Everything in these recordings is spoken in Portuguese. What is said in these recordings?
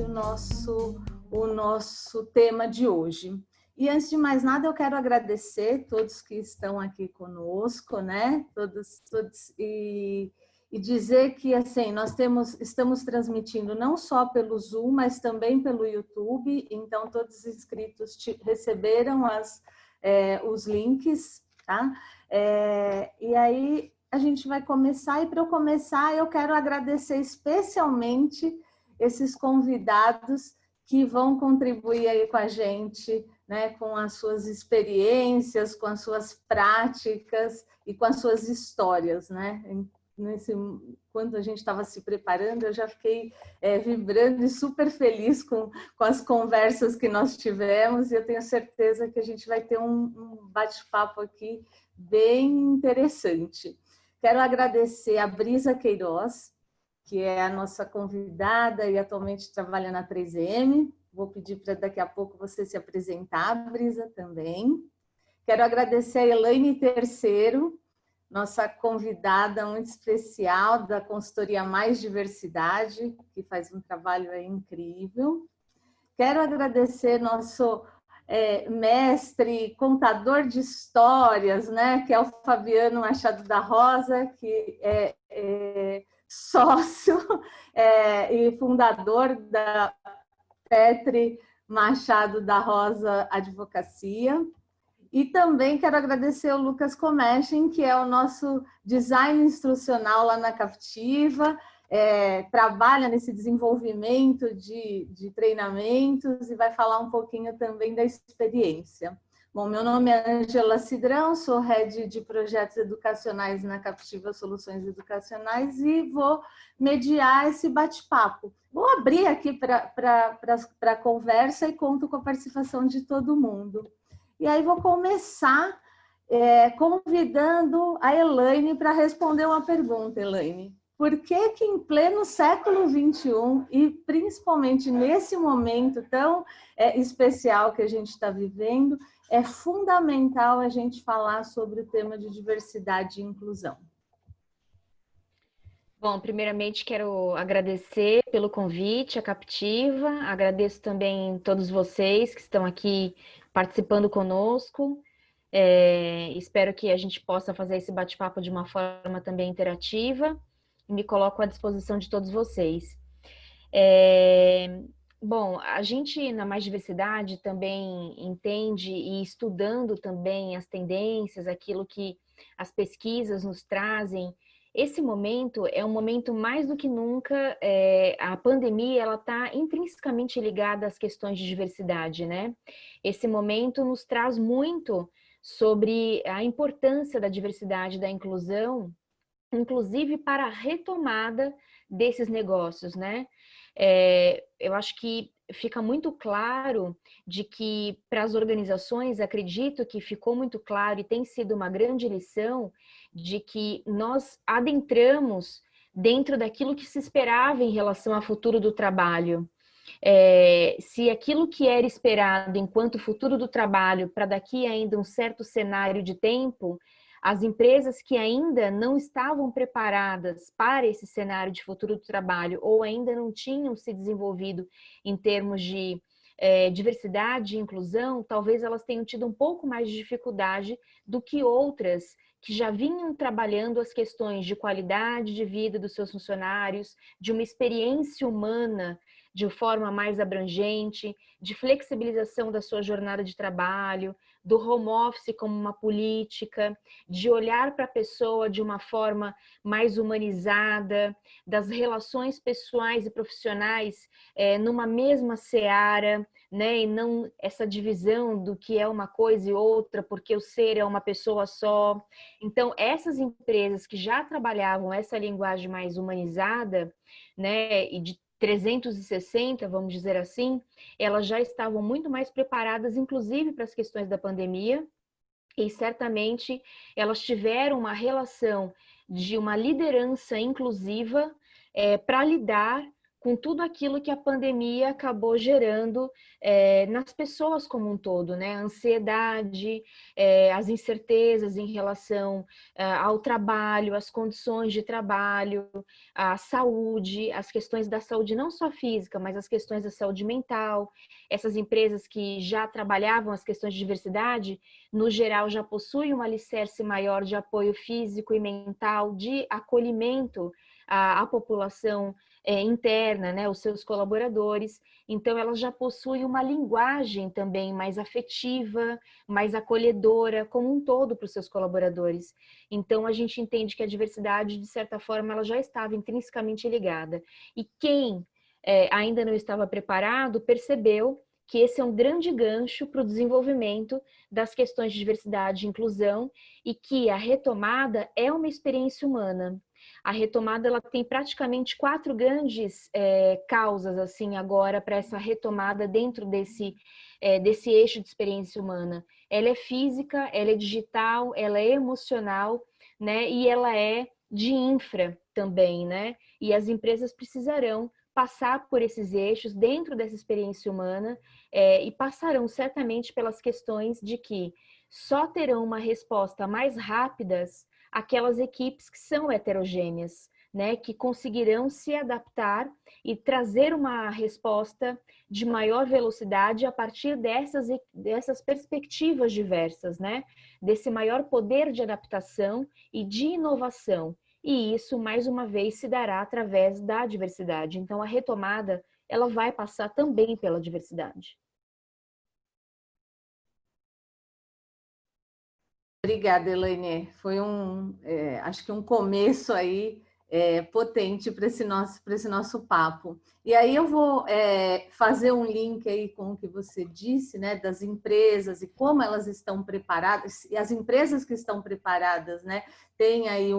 o nosso tema de hoje. E antes de mais nada, eu quero agradecer todos que estão aqui conosco, né? Todos e dizer que assim estamos transmitindo não só pelo Zoom, mas também pelo YouTube. Então todos os inscritos receberam os links, tá? E aí a gente vai começar, e para eu começar eu quero agradecer especialmente esses convidados que vão contribuir aí com a gente, né, com as suas experiências, com as suas práticas e com as suas histórias, né? Quando a gente estava se preparando, eu já fiquei vibrando e super feliz com as conversas que nós tivemos, e eu tenho certeza que a gente vai ter um bate-papo aqui bem interessante. Quero agradecer a Brisa Queiroz, que é a nossa convidada e atualmente trabalha na 3M. Vou pedir para daqui a pouco você se apresentar, Brisa, também. Quero agradecer a Elaine Terceiro, nossa convidada muito especial da consultoria Mais Diversidade, que faz um trabalho aí incrível. Quero agradecer nosso mestre, contador de histórias, né, que é o Fabiano Machado da Rosa, que é sócio e fundador da Petri Machado da Rosa Advocacia. E também quero agradecer ao Lucas Comechin, que é o nosso design instrucional lá na Captiva, trabalha nesse desenvolvimento de treinamentos e vai falar um pouquinho também da experiência. Bom, meu nome é Ângela Cidrão, sou head de projetos educacionais na Captiva Soluções Educacionais e vou mediar esse bate-papo. Vou abrir aqui para a conversa e conto com a participação de todo mundo. E aí vou começar convidando a Elaine para responder uma pergunta, Elaine. Por que em pleno século XXI, e principalmente nesse momento tão especial que a gente está vivendo, é fundamental a gente falar sobre o tema de diversidade e inclusão? Bom, primeiramente quero agradecer pelo convite à Captiva, agradeço também todos vocês que estão aqui participando conosco. Espero que a gente possa fazer esse bate-papo de uma forma também interativa e me coloco à disposição de todos vocês. Bom, a gente na Mais Diversidade também entende, e estudando também as tendências, aquilo que as pesquisas nos trazem. Esse momento é um momento mais do que nunca, a pandemia ela está intrinsecamente ligada às questões de diversidade, né? Esse momento nos traz muito sobre a importância da diversidade e da inclusão, inclusive para a retomada desses negócios, né? Eu acho que fica muito claro de que para as organizações, acredito que ficou muito claro e tem sido uma grande lição de que nós adentramos dentro daquilo que se esperava em relação ao futuro do trabalho. Se aquilo que era esperado enquanto futuro do trabalho para daqui ainda um certo cenário de tempo, as empresas que ainda não estavam preparadas para esse cenário de futuro do trabalho ou ainda não tinham se desenvolvido em termos de diversidade e inclusão, talvez elas tenham tido um pouco mais de dificuldade do que outras que já vinham trabalhando as questões de qualidade de vida dos seus funcionários, de uma experiência humana de forma mais abrangente, de flexibilização da sua jornada de trabalho, do home office como uma política, de olhar para a pessoa de uma forma mais humanizada, das relações pessoais e profissionais numa mesma seara, né? E não essa divisão do que é uma coisa e outra, porque o ser é uma pessoa só. Então, essas empresas que já trabalhavam essa linguagem mais humanizada, né, e de 360, vamos dizer assim, elas já estavam muito mais preparadas, inclusive para as questões da pandemia, e certamente elas tiveram uma relação de uma liderança inclusiva para lidar com tudo aquilo que a pandemia acabou gerando nas pessoas como um todo, né? A ansiedade, as incertezas em relação ao trabalho, as condições de trabalho, a saúde, as questões da saúde não só física, mas as questões da saúde mental. Essas empresas que já trabalhavam as questões de diversidade, no geral, já possuem um alicerce maior de apoio físico e mental, de acolhimento à população interna, né, os seus colaboradores. Então, elas já possuem uma linguagem também mais afetiva, mais acolhedora, como um todo para os seus colaboradores. Então, a gente entende que a diversidade, de certa forma, ela já estava intrinsecamente ligada. E quem ainda não estava preparado, percebeu que esse é um grande gancho para o desenvolvimento das questões de diversidade e inclusão e que a retomada é uma experiência humana. A retomada ela tem praticamente 4 grandes causas assim agora para essa retomada dentro desse eixo de experiência humana. Ela é física, ela é digital, ela é emocional, né? E ela é de infra também, né? E as empresas precisarão passar por esses eixos dentro dessa experiência humana e passarão certamente pelas questões de que só terão uma resposta mais rápidas aquelas equipes que são heterogêneas, né, que conseguirão se adaptar e trazer uma resposta de maior velocidade a partir dessas perspectivas diversas, né, desse maior poder de adaptação e de inovação. E isso, mais uma vez, se dará através da diversidade. Então, a retomada, ela vai passar também pela diversidade. Obrigada, Elaine. Foi acho que um começo aí potente para esse nosso papo. E aí eu vou fazer um link aí com o que você disse, né, das empresas e como elas estão preparadas. E as empresas que estão preparadas, né, têm aí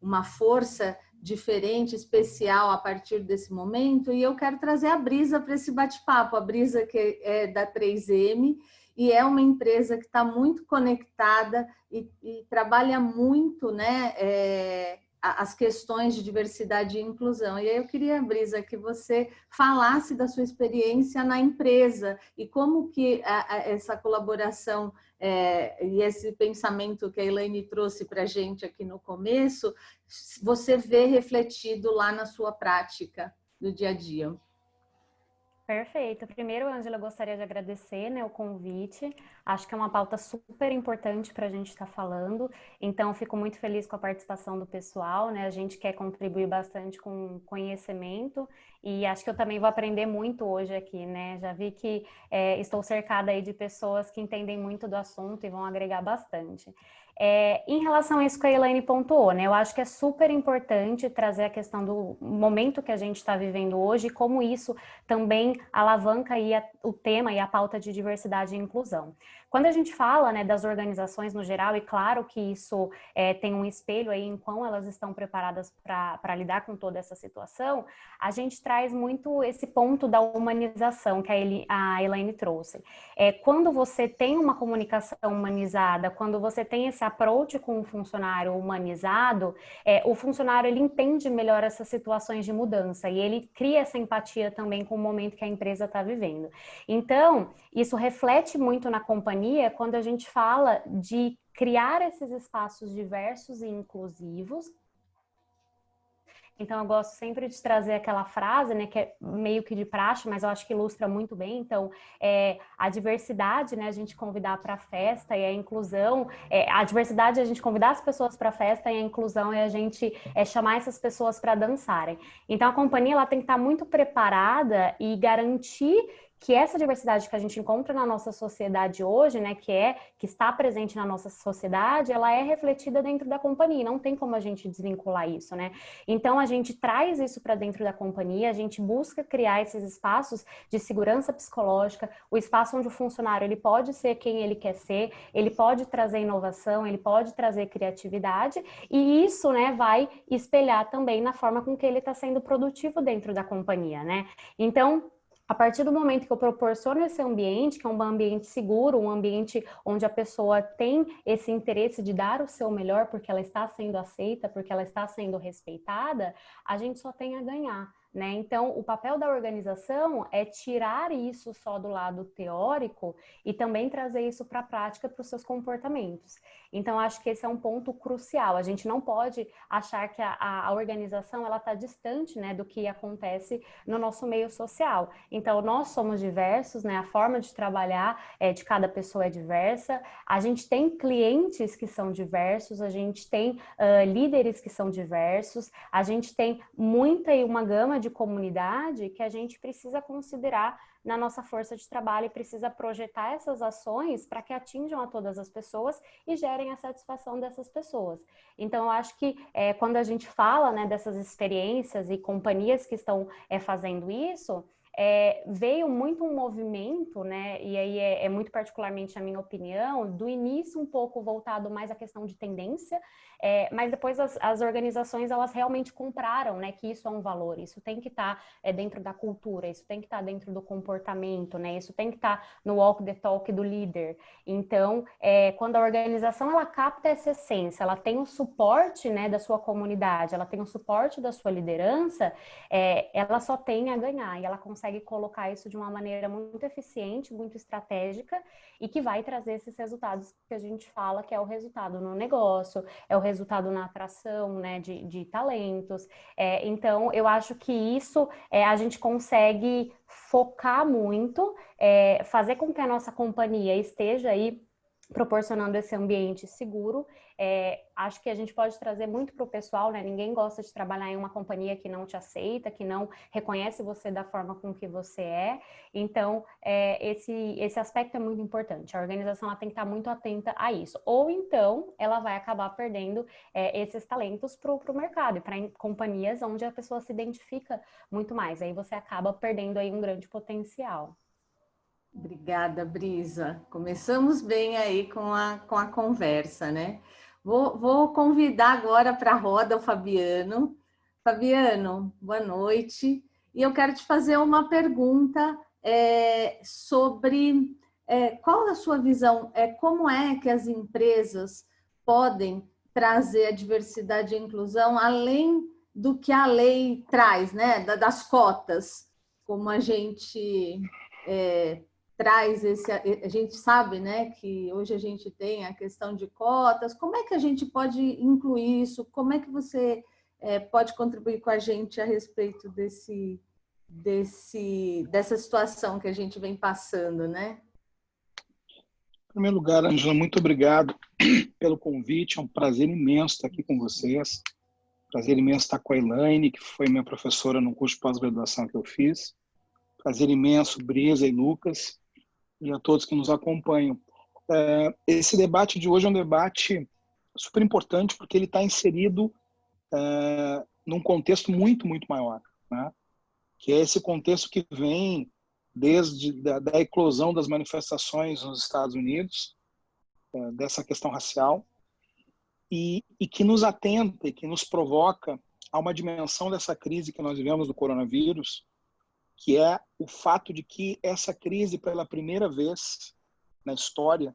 uma força diferente, especial a partir desse momento. E eu quero trazer a Brisa para esse bate-papo, a Brisa que é da 3M, e é uma empresa que está muito conectada e trabalha muito, né, as questões de diversidade e inclusão. E aí eu queria, Brisa, que você falasse da sua experiência na empresa e como que essa colaboração e esse pensamento que a Elaine trouxe para a gente aqui no começo, você vê refletido lá na sua prática do dia a dia. Perfeito. Primeiro, Ângela, eu gostaria de agradecer, né, o convite. Acho que é uma pauta super importante para a gente estar falando. Então, fico muito feliz com a participação do pessoal, né? A gente quer contribuir bastante com conhecimento e acho que eu também vou aprender muito hoje aqui, né? Já vi que estou cercada aí de pessoas que entendem muito do assunto e vão agregar bastante. Em relação a isso que a Elaine pontuou, né? Eu acho que é super importante trazer a questão do momento que a gente está vivendo hoje e como isso também alavanca aí o tema e a pauta de diversidade e inclusão. Quando a gente fala, né, das organizações no geral, e claro que isso tem um espelho aí em como elas estão preparadas para lidar com toda essa situação, a gente traz muito esse ponto da humanização que a Elaine trouxe. Quando você tem uma comunicação humanizada, quando você tem esse approach com o funcionário humanizado, o funcionário ele entende melhor essas situações de mudança e ele cria essa empatia também com o momento que a empresa está vivendo. Então, isso reflete muito na companhia quando a gente fala de criar esses espaços diversos e inclusivos. Então, eu gosto sempre de trazer aquela frase, né, que é meio que de praxe, mas eu acho que ilustra muito bem. Então, a diversidade, né, a gente convidar para a festa e a inclusão, a diversidade é a gente convidar as pessoas para a festa e a inclusão é a gente chamar essas pessoas para dançarem. Então, a companhia ela tem que estar muito preparada e garantir que essa diversidade que a gente encontra na nossa sociedade hoje, né, que está presente na nossa sociedade, ela é refletida dentro da companhia, não tem como a gente desvincular isso, né? Então a gente traz isso para dentro da companhia, a gente busca criar esses espaços de segurança psicológica, o espaço onde o funcionário ele pode ser quem ele quer ser, ele pode trazer inovação, ele pode trazer criatividade, e isso, né, vai espelhar também na forma com que ele está sendo produtivo dentro da companhia, né? Então, a partir do momento que eu proporciono esse ambiente, que é um ambiente seguro, um ambiente onde a pessoa tem esse interesse de dar o seu melhor porque ela está sendo aceita, porque ela está sendo respeitada, a gente só tem a ganhar, né? Então, o papel da organização é tirar isso só do lado teórico e também trazer isso para a prática, para os seus comportamentos. Então, acho que esse é um ponto crucial. A gente não pode achar que a organização ela está distante, né, do que acontece no nosso meio social. Então, nós somos diversos, né? A forma de trabalhar de cada pessoa é diversa. A gente tem clientes que são diversos, a gente tem líderes que são diversos, a gente tem uma gama de comunidade que a gente precisa considerar na nossa força de trabalho e precisa projetar essas ações para que atinjam a todas as pessoas e gerem a satisfação dessas pessoas. Então, eu acho que quando a gente fala, né, dessas experiências e companhias que estão fazendo isso, veio muito um movimento, né, e aí é muito particularmente a minha opinião, do início um pouco voltado mais à questão de tendência, mas depois as organizações, elas realmente compraram, né, que isso é um valor, isso tem que estar dentro da cultura, isso tem que estar dentro do comportamento, né, isso tem que estar no walk the talk do líder. Então, quando a organização, ela capta essa essência, ela tem o suporte, né, da sua comunidade, ela tem o suporte da sua liderança, ela só tem a ganhar, e ela consegue colocar isso de uma maneira muito eficiente, muito estratégica, e que vai trazer esses resultados que a gente fala, que é o resultado no negócio, é o resultado na atração, né, de talentos. Então, eu acho que isso a gente consegue focar muito, fazer com que a nossa companhia esteja aí proporcionando esse ambiente seguro. Acho que a gente pode trazer muito para o pessoal, né? Ninguém gosta de trabalhar em uma companhia que não te aceita, que não reconhece você da forma com que você é. Então, esse aspecto é muito importante. A organização ela tem que estar muito atenta a isso. Ou então, ela vai acabar perdendo esses talentos para o mercado e para companhias onde a pessoa se identifica muito mais. Aí você acaba perdendo aí um grande potencial. Obrigada, Brisa. Começamos bem aí com a conversa, né? Vou convidar agora para a roda o Fabiano. Fabiano, boa noite. E eu quero te fazer uma pergunta sobre qual a sua visão, como é que as empresas podem trazer a diversidade e a inclusão além do que a lei traz, né? Das cotas, como a gente traz a gente sabe, né, que hoje a gente tem a questão de cotas. Como é que a gente pode incluir isso? Como é que você pode contribuir com a gente a respeito dessa situação que a gente vem passando, né? Em primeiro lugar, Ângela, muito obrigado pelo convite. É um prazer imenso estar aqui com vocês. Prazer imenso estar com a Elaine, que foi minha professora no curso de pós-graduação que eu fiz. Prazer imenso, Brisa e Lucas, e a todos que nos acompanham. Esse debate de hoje é um debate super importante porque ele está inserido num contexto muito, muito maior, né? Que é esse contexto que vem desde da eclosão das manifestações nos Estados Unidos, dessa questão racial, e que nos atenta e que nos provoca a uma dimensão dessa crise que nós vivemos do coronavírus, que é o fato de que essa crise, pela primeira vez na história,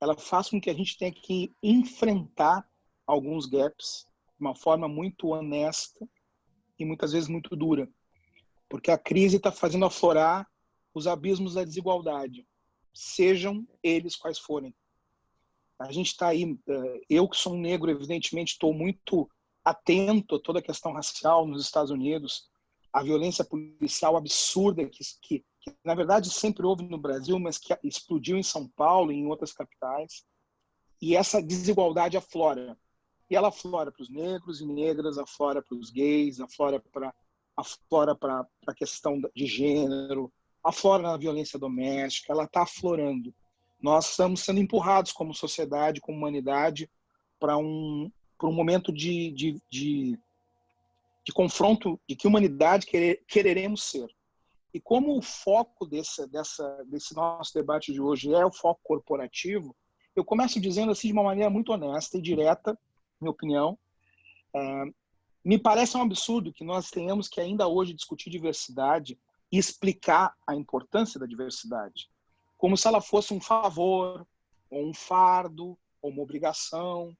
ela faz com que a gente tenha que enfrentar alguns gaps de uma forma muito honesta e muitas vezes muito dura, porque a crise está fazendo aflorar os abismos da desigualdade, sejam eles quais forem. A gente está aí, eu que sou um negro, evidentemente, estou muito atento a toda a questão racial nos Estados Unidos, a violência policial absurda que na verdade sempre houve no Brasil, mas que explodiu em São Paulo e em outras capitais. E essa desigualdade aflora. E ela aflora para os negros e negras, aflora para os gays, aflora para a questão de gênero, aflora na violência doméstica, ela está aflorando. Nós estamos sendo empurrados como sociedade, como humanidade, para um momento de confronto de que humanidade quereremos ser. E como o foco desse nosso debate de hoje é o foco corporativo, eu começo dizendo assim de uma maneira muito honesta e direta, minha opinião, me parece um absurdo que nós tenhamos que ainda hoje discutir diversidade e explicar a importância da diversidade, como se ela fosse um favor, ou um fardo, ou uma obrigação,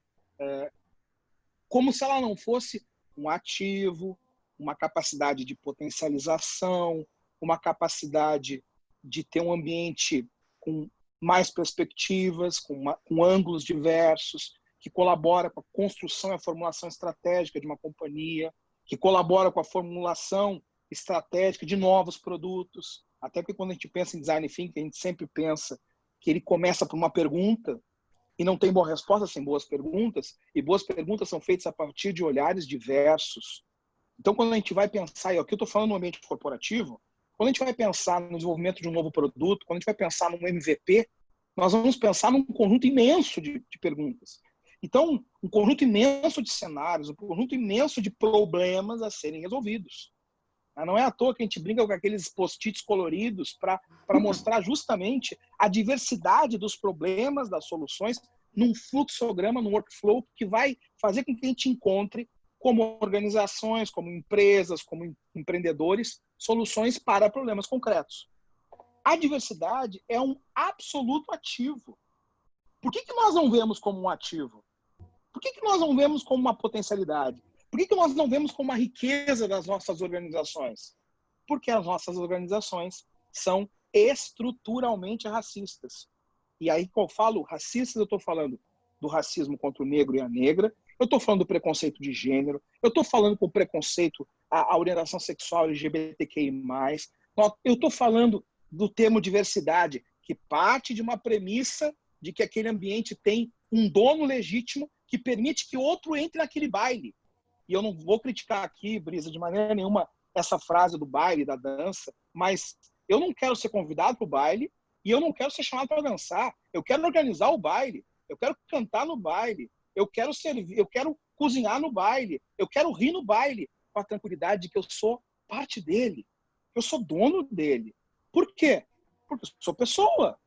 como se ela não fosse um ativo, uma capacidade de potencialização, uma capacidade de ter um ambiente com mais perspectivas, com ângulos diversos, que colabora com a construção e a formulação estratégica de uma companhia, que colabora com a formulação estratégica de novos produtos. Até porque quando a gente pensa em design thinking, a gente sempre pensa que ele começa por uma pergunta e não tem boa resposta sem boas perguntas, e boas perguntas são feitas a partir de olhares diversos. Então, quando a gente vai pensar, e aqui eu estou falando no ambiente corporativo, quando a gente vai pensar no desenvolvimento de um novo produto, quando a gente vai pensar num MVP, nós vamos pensar num conjunto imenso de perguntas. Então, um conjunto imenso de cenários, um conjunto imenso de problemas a serem resolvidos. Não é à toa que a gente brinca com aqueles post-its coloridos para mostrar justamente a diversidade dos problemas, das soluções, num fluxograma, num workflow que vai fazer com que a gente encontre, como organizações, como empresas, como empreendedores, soluções para problemas concretos. A diversidade é um absoluto ativo. Por que nós não vemos como um ativo? Por que nós não vemos como uma potencialidade? Por que nós não vemos como uma riqueza das nossas organizações? Porque as nossas organizações são estruturalmente racistas. E aí, quando eu falo racistas, eu estou falando do racismo contra o negro e a negra, eu estou falando do preconceito de gênero, eu estou falando com o preconceito à orientação sexual LGBTQI+, eu estou falando do termo diversidade, que parte de uma premissa de que aquele ambiente tem um dono legítimo que permite que outro entre naquele baile. E eu não vou criticar aqui, Brisa, de maneira nenhuma, essa frase do baile, da dança, mas eu não quero ser convidado para o baile e eu não quero ser chamado para dançar. Eu quero organizar o baile, eu quero cantar no baile, eu quero servir, eu quero cozinhar no baile, eu quero rir no baile, com a tranquilidade de que eu sou parte dele, eu sou dono dele. Por quê? Porque eu sou pessoa.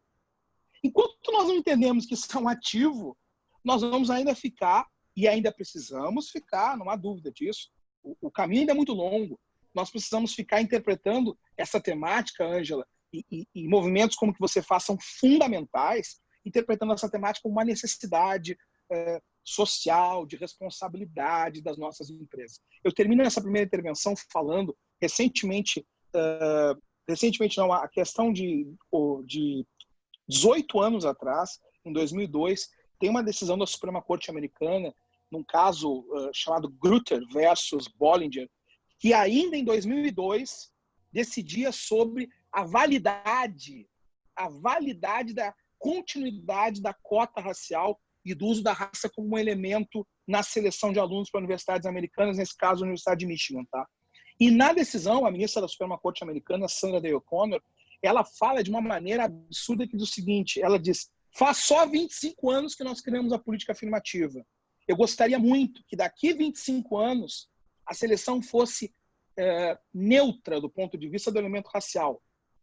Enquanto nós não entendemos que isso é um ativo, nós vamos ainda ficar, e ainda precisamos ficar, não há dúvida disso, o caminho ainda é muito longo. Nós precisamos ficar interpretando essa temática, Ângela, e movimentos como que você faz são fundamentais, interpretando essa temática como uma necessidade social, de responsabilidade das nossas empresas. Eu termino essa primeira intervenção falando, recentemente não, a questão de 18 anos atrás, em 2002, tem uma decisão da Suprema Corte Americana, num caso chamado Grutter versus Bollinger, que ainda em 2002 decidia sobre a validade da continuidade da cota racial e do uso da raça como um elemento na seleção de alunos para universidades americanas, nesse caso a Universidade de Michigan. Tá? E na decisão, a ministra da Suprema Corte Americana, Sandra Day O'Connor, ela fala de uma maneira absurda que do seguinte, ela diz, faz só 25 anos que nós criamos a política afirmativa. Eu gostaria muito que daqui 25 anos a seleção fosse neutra do ponto de vista do elemento racial.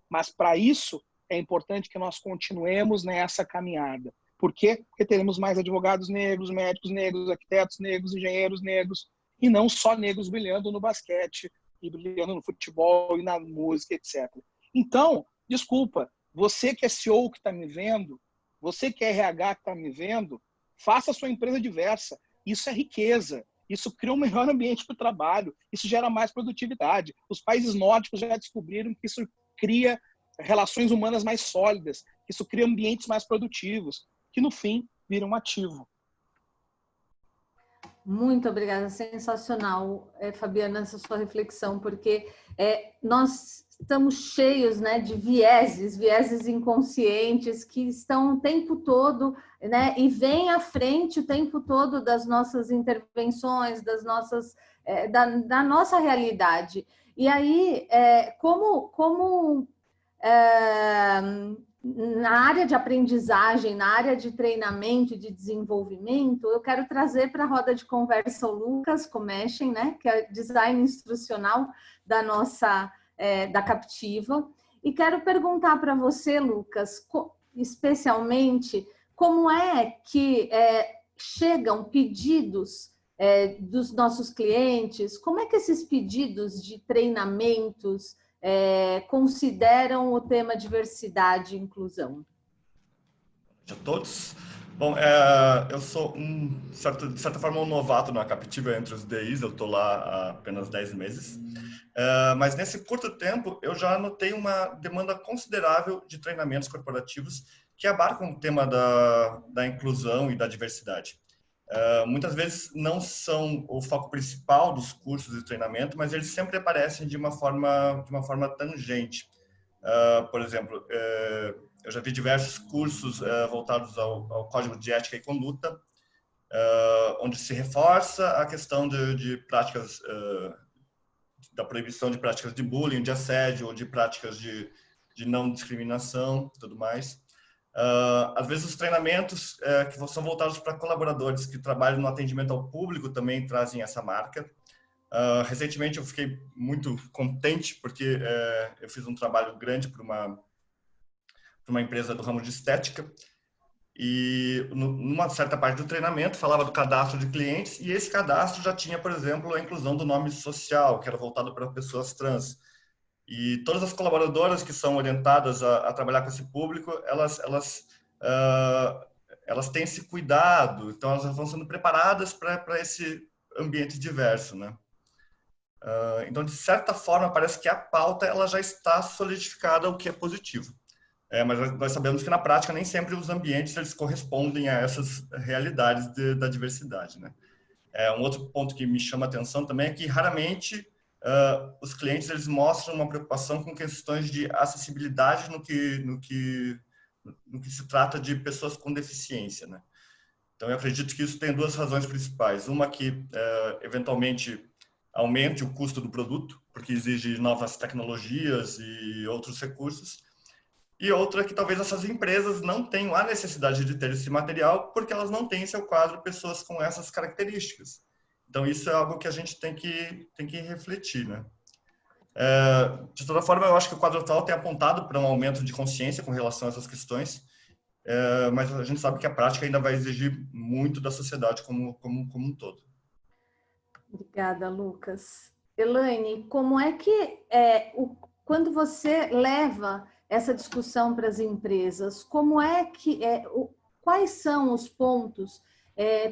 Mas para isso é importante que nós continuemos nessa caminhada. Por quê? Porque teremos mais advogados negros, médicos negros, arquitetos negros, engenheiros negros, e não só negros brilhando no basquete, e brilhando no futebol, e na música, etc. Então, desculpa, você que é CEO que está me vendo, você que é RH que está me vendo, faça a sua empresa diversa. Isso é riqueza. Isso cria um melhor ambiente para o trabalho. Isso gera mais produtividade. Os países nórdicos já descobriram que isso cria relações humanas mais sólidas. Que isso cria ambientes mais produtivos, que no fim viram um ativo. Muito obrigada, sensacional, Fabiana, essa sua reflexão, porque nós estamos cheios, né, de vieses inconscientes que estão o tempo todo, né, e vêm à frente o tempo todo das nossas intervenções, das nossas, da nossa realidade. E aí, na área de aprendizagem, na área de treinamento e de desenvolvimento, eu quero trazer para a roda de conversa o Lucas Comechen, né, que é design instrucional da nossa da Captiva, e quero perguntar para você, Lucas, especialmente, como é que chegam pedidos dos nossos clientes, como é que esses pedidos de treinamentos consideram o tema diversidade e inclusão? Boa noite a todos. Bom, eu sou, de certa forma, um novato na Captiva entre os DIs, eu estou lá há apenas 10 meses. Mas nesse curto tempo, eu já notei uma demanda considerável de treinamentos corporativos que abarcam o tema da inclusão e da diversidade. Muitas vezes não são o foco principal dos cursos de treinamento, mas eles sempre aparecem de uma forma tangente. Por exemplo, eu já vi diversos cursos voltados ao código de ética e conduta, onde se reforça a questão de práticas, da proibição de práticas de bullying, de assédio ou de práticas de não discriminação e tudo mais. Às vezes os treinamentos que são voltados para colaboradores que trabalham no atendimento ao público também trazem essa marca. Recentemente eu fiquei muito contente porque eu fiz um trabalho grande para uma empresa do ramo de estética e numa certa parte do treinamento falava do cadastro de clientes e esse cadastro já tinha, por exemplo, a inclusão do nome social, que era voltado para pessoas trans. E todas as colaboradoras que são orientadas a trabalhar com esse público, elas têm esse cuidado, então elas vão sendo preparadas para esse ambiente diverso, né? Então, de certa forma, parece que a pauta ela já está solidificada, o que é positivo. Mas nós sabemos que, na prática, nem sempre os ambientes eles correspondem a essas realidades da diversidade, né? Um outro ponto que me chama a atenção também é que, raramente, os clientes eles mostram uma preocupação com questões de acessibilidade no que se trata de pessoas com deficiência, né? Então, eu acredito que isso tem duas razões principais. Uma que, eventualmente, aumente o custo do produto, porque exige novas tecnologias e outros recursos. E outra que talvez essas empresas não tenham a necessidade de ter esse material porque elas não têm em seu quadro pessoas com essas características. Então, isso é algo que a gente tem que refletir, né? De toda forma, eu acho que o quadro atual tem apontado para um aumento de consciência com relação a essas questões, mas a gente sabe que a prática ainda vai exigir muito da sociedade como um todo. Obrigada, Lucas. Elaine, como é que quando você leva essa discussão para as empresas, como é que quais são os pontos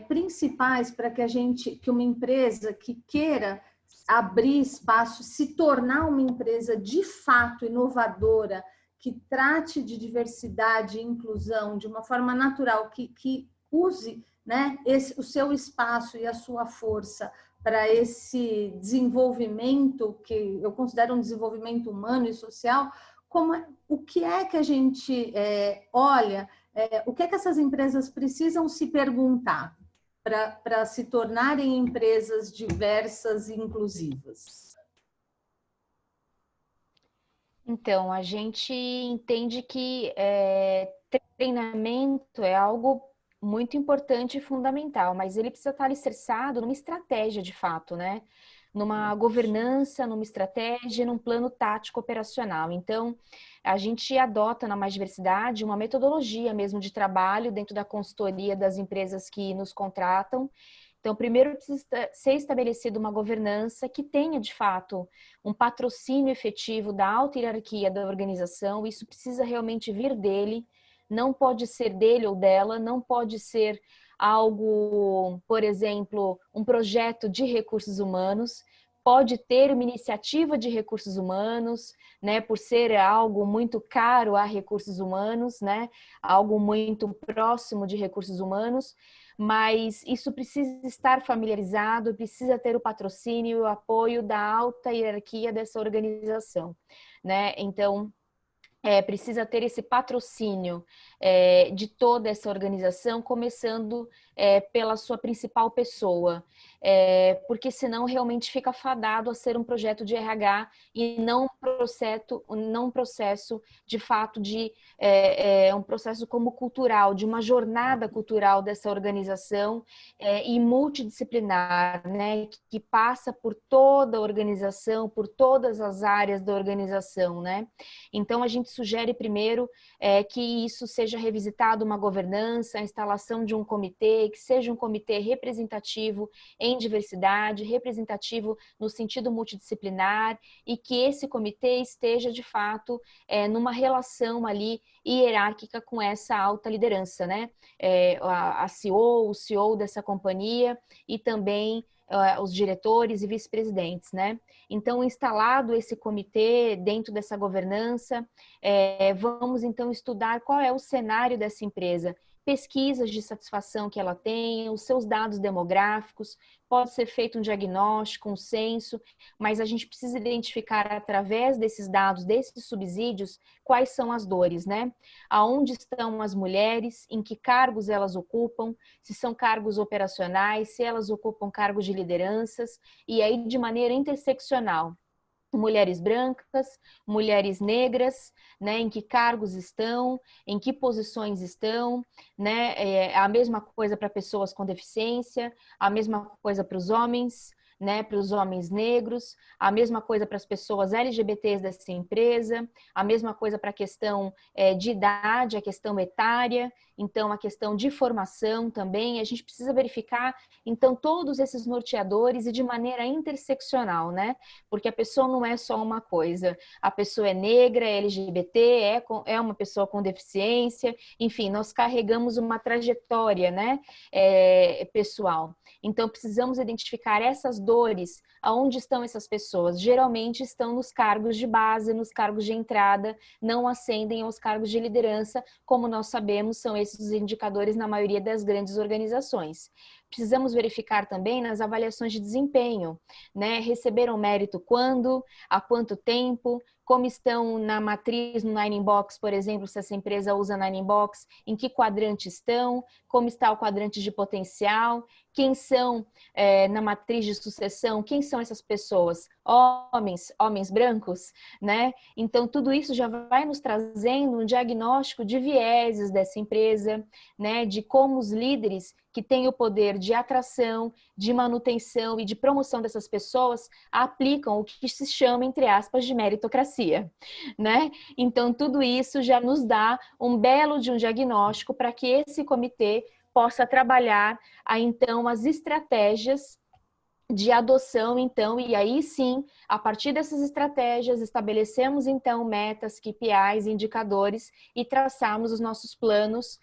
principais para que uma empresa que queira abrir espaço, se tornar uma empresa de fato inovadora, que trate de diversidade e inclusão de uma forma natural, que use, né, o seu espaço e a sua força para esse desenvolvimento, que eu considero um desenvolvimento humano e social, o que é que a gente olha, o que é que essas empresas precisam se perguntar para se tornarem empresas diversas e inclusivas? Então, a gente entende que treinamento é algo muito importante e fundamental, mas ele precisa estar alicerçado numa estratégia de fato, né? Numa governança, numa estratégia, num plano tático operacional. Então, a gente adota na Mais Diversidade uma metodologia mesmo de trabalho dentro da consultoria das empresas que nos contratam. Então, primeiro precisa ser estabelecida uma governança que tenha, de fato, um patrocínio efetivo da alta hierarquia da organização. Isso precisa realmente vir dele, não pode ser dele ou dela, não pode ser algo, por exemplo, um projeto de recursos humanos, pode ter uma iniciativa de recursos humanos, né, por ser algo muito caro a recursos humanos, né, algo muito próximo de recursos humanos, mas isso precisa estar familiarizado, precisa ter o patrocínio e o apoio da alta hierarquia dessa organização, né? Então, precisa ter esse patrocínio de toda essa organização, começando pela sua principal pessoa, porque senão realmente fica fadado a ser um projeto de RH e não um processo de fato de um processo como cultural, de uma jornada cultural dessa organização e multidisciplinar, né, que passa por toda a organização, por todas as áreas da organização, né? Então, a gente sugere primeiro que isso seja revisitado, uma governança, a instalação de um comitê que seja um comitê representativo em diversidade, representativo no sentido multidisciplinar, e que esse comitê esteja, de fato, numa relação ali hierárquica com essa alta liderança, né? A CEO, o CEO dessa companhia e também os diretores e vice-presidentes, né? Então, instalado esse comitê dentro dessa governança, vamos então estudar qual é o cenário dessa empresa, pesquisas de satisfação que ela tem, os seus dados demográficos, pode ser feito um diagnóstico, um censo, mas a gente precisa identificar através desses dados, desses subsídios, quais são as dores, né? Aonde estão as mulheres, em que cargos elas ocupam, se são cargos operacionais, se elas ocupam cargos de lideranças, e aí de maneira interseccional. Mulheres brancas, mulheres negras, né, em que cargos estão, em que posições estão, né, a mesma coisa para pessoas com deficiência, a mesma coisa para os homens, né, para os homens negros, a mesma coisa para as pessoas LGBTs dessa empresa, a mesma coisa para a questão de idade, a questão etária, então a questão de formação também. A gente precisa verificar, então, todos esses norteadores e de maneira interseccional, né? Porque a pessoa não é só uma coisa, a pessoa é negra, é LGBT, é uma pessoa com deficiência, enfim, nós carregamos uma trajetória, né, pessoal. Então, precisamos identificar essas dores, aonde estão essas pessoas. Geralmente estão nos cargos de base, nos cargos de entrada, não ascendem aos cargos de liderança, como nós sabemos, são esses os indicadores na maioria das grandes organizações. Precisamos verificar também nas avaliações de desempenho, né? Receberam mérito quando, há quanto tempo, como estão na matriz no Nine Box, por exemplo, se essa empresa usa Nine Box, em que quadrante estão, como está o quadrante de potencial, quem são na matriz de sucessão, quem são essas pessoas? Homens brancos, né? Então, tudo isso já vai nos trazendo um diagnóstico de vieses dessa empresa, né? De como os líderes que têm o poder de atração, de manutenção e de promoção dessas pessoas aplicam o que se chama, entre aspas, de meritocracia, né? Então, tudo isso já nos dá um belo de um diagnóstico para que esse comitê possa trabalhar, então, as estratégias de adoção, então, e aí sim, a partir dessas estratégias, estabelecemos, então, metas, KPIs, indicadores e traçamos os nossos planos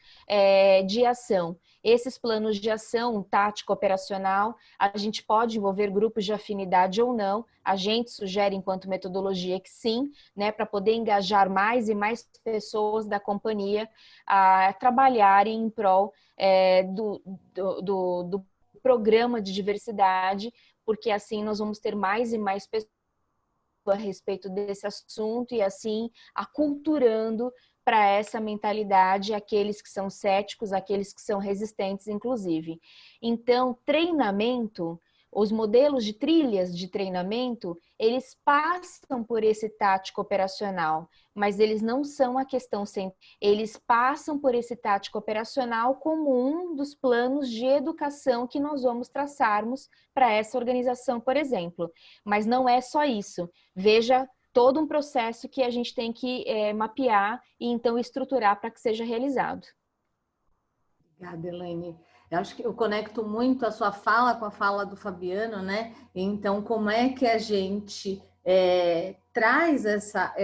de ação. Esses planos de ação, tático operacional, a gente pode envolver grupos de afinidade ou não, a gente sugere, enquanto metodologia, que sim, né, para poder engajar mais e mais pessoas da companhia a trabalharem em prol do programa de diversidade, porque assim nós vamos ter mais e mais pessoas a respeito desse assunto e assim aculturando para essa mentalidade aqueles que são céticos, aqueles que são resistentes, inclusive. Então, treinamento, os modelos de trilhas de treinamento, eles passam por esse tático operacional, mas eles não são a questão central. Eles passam por esse tático operacional como um dos planos de educação que nós vamos traçarmos para essa organização, por exemplo. Mas não é só isso. Veja todo um processo que a gente tem que mapear e então estruturar para que seja realizado. Obrigada, Elaine. Eu acho que eu conecto muito a sua fala com a fala do Fabiano, né? Então, como é que a gente traz essa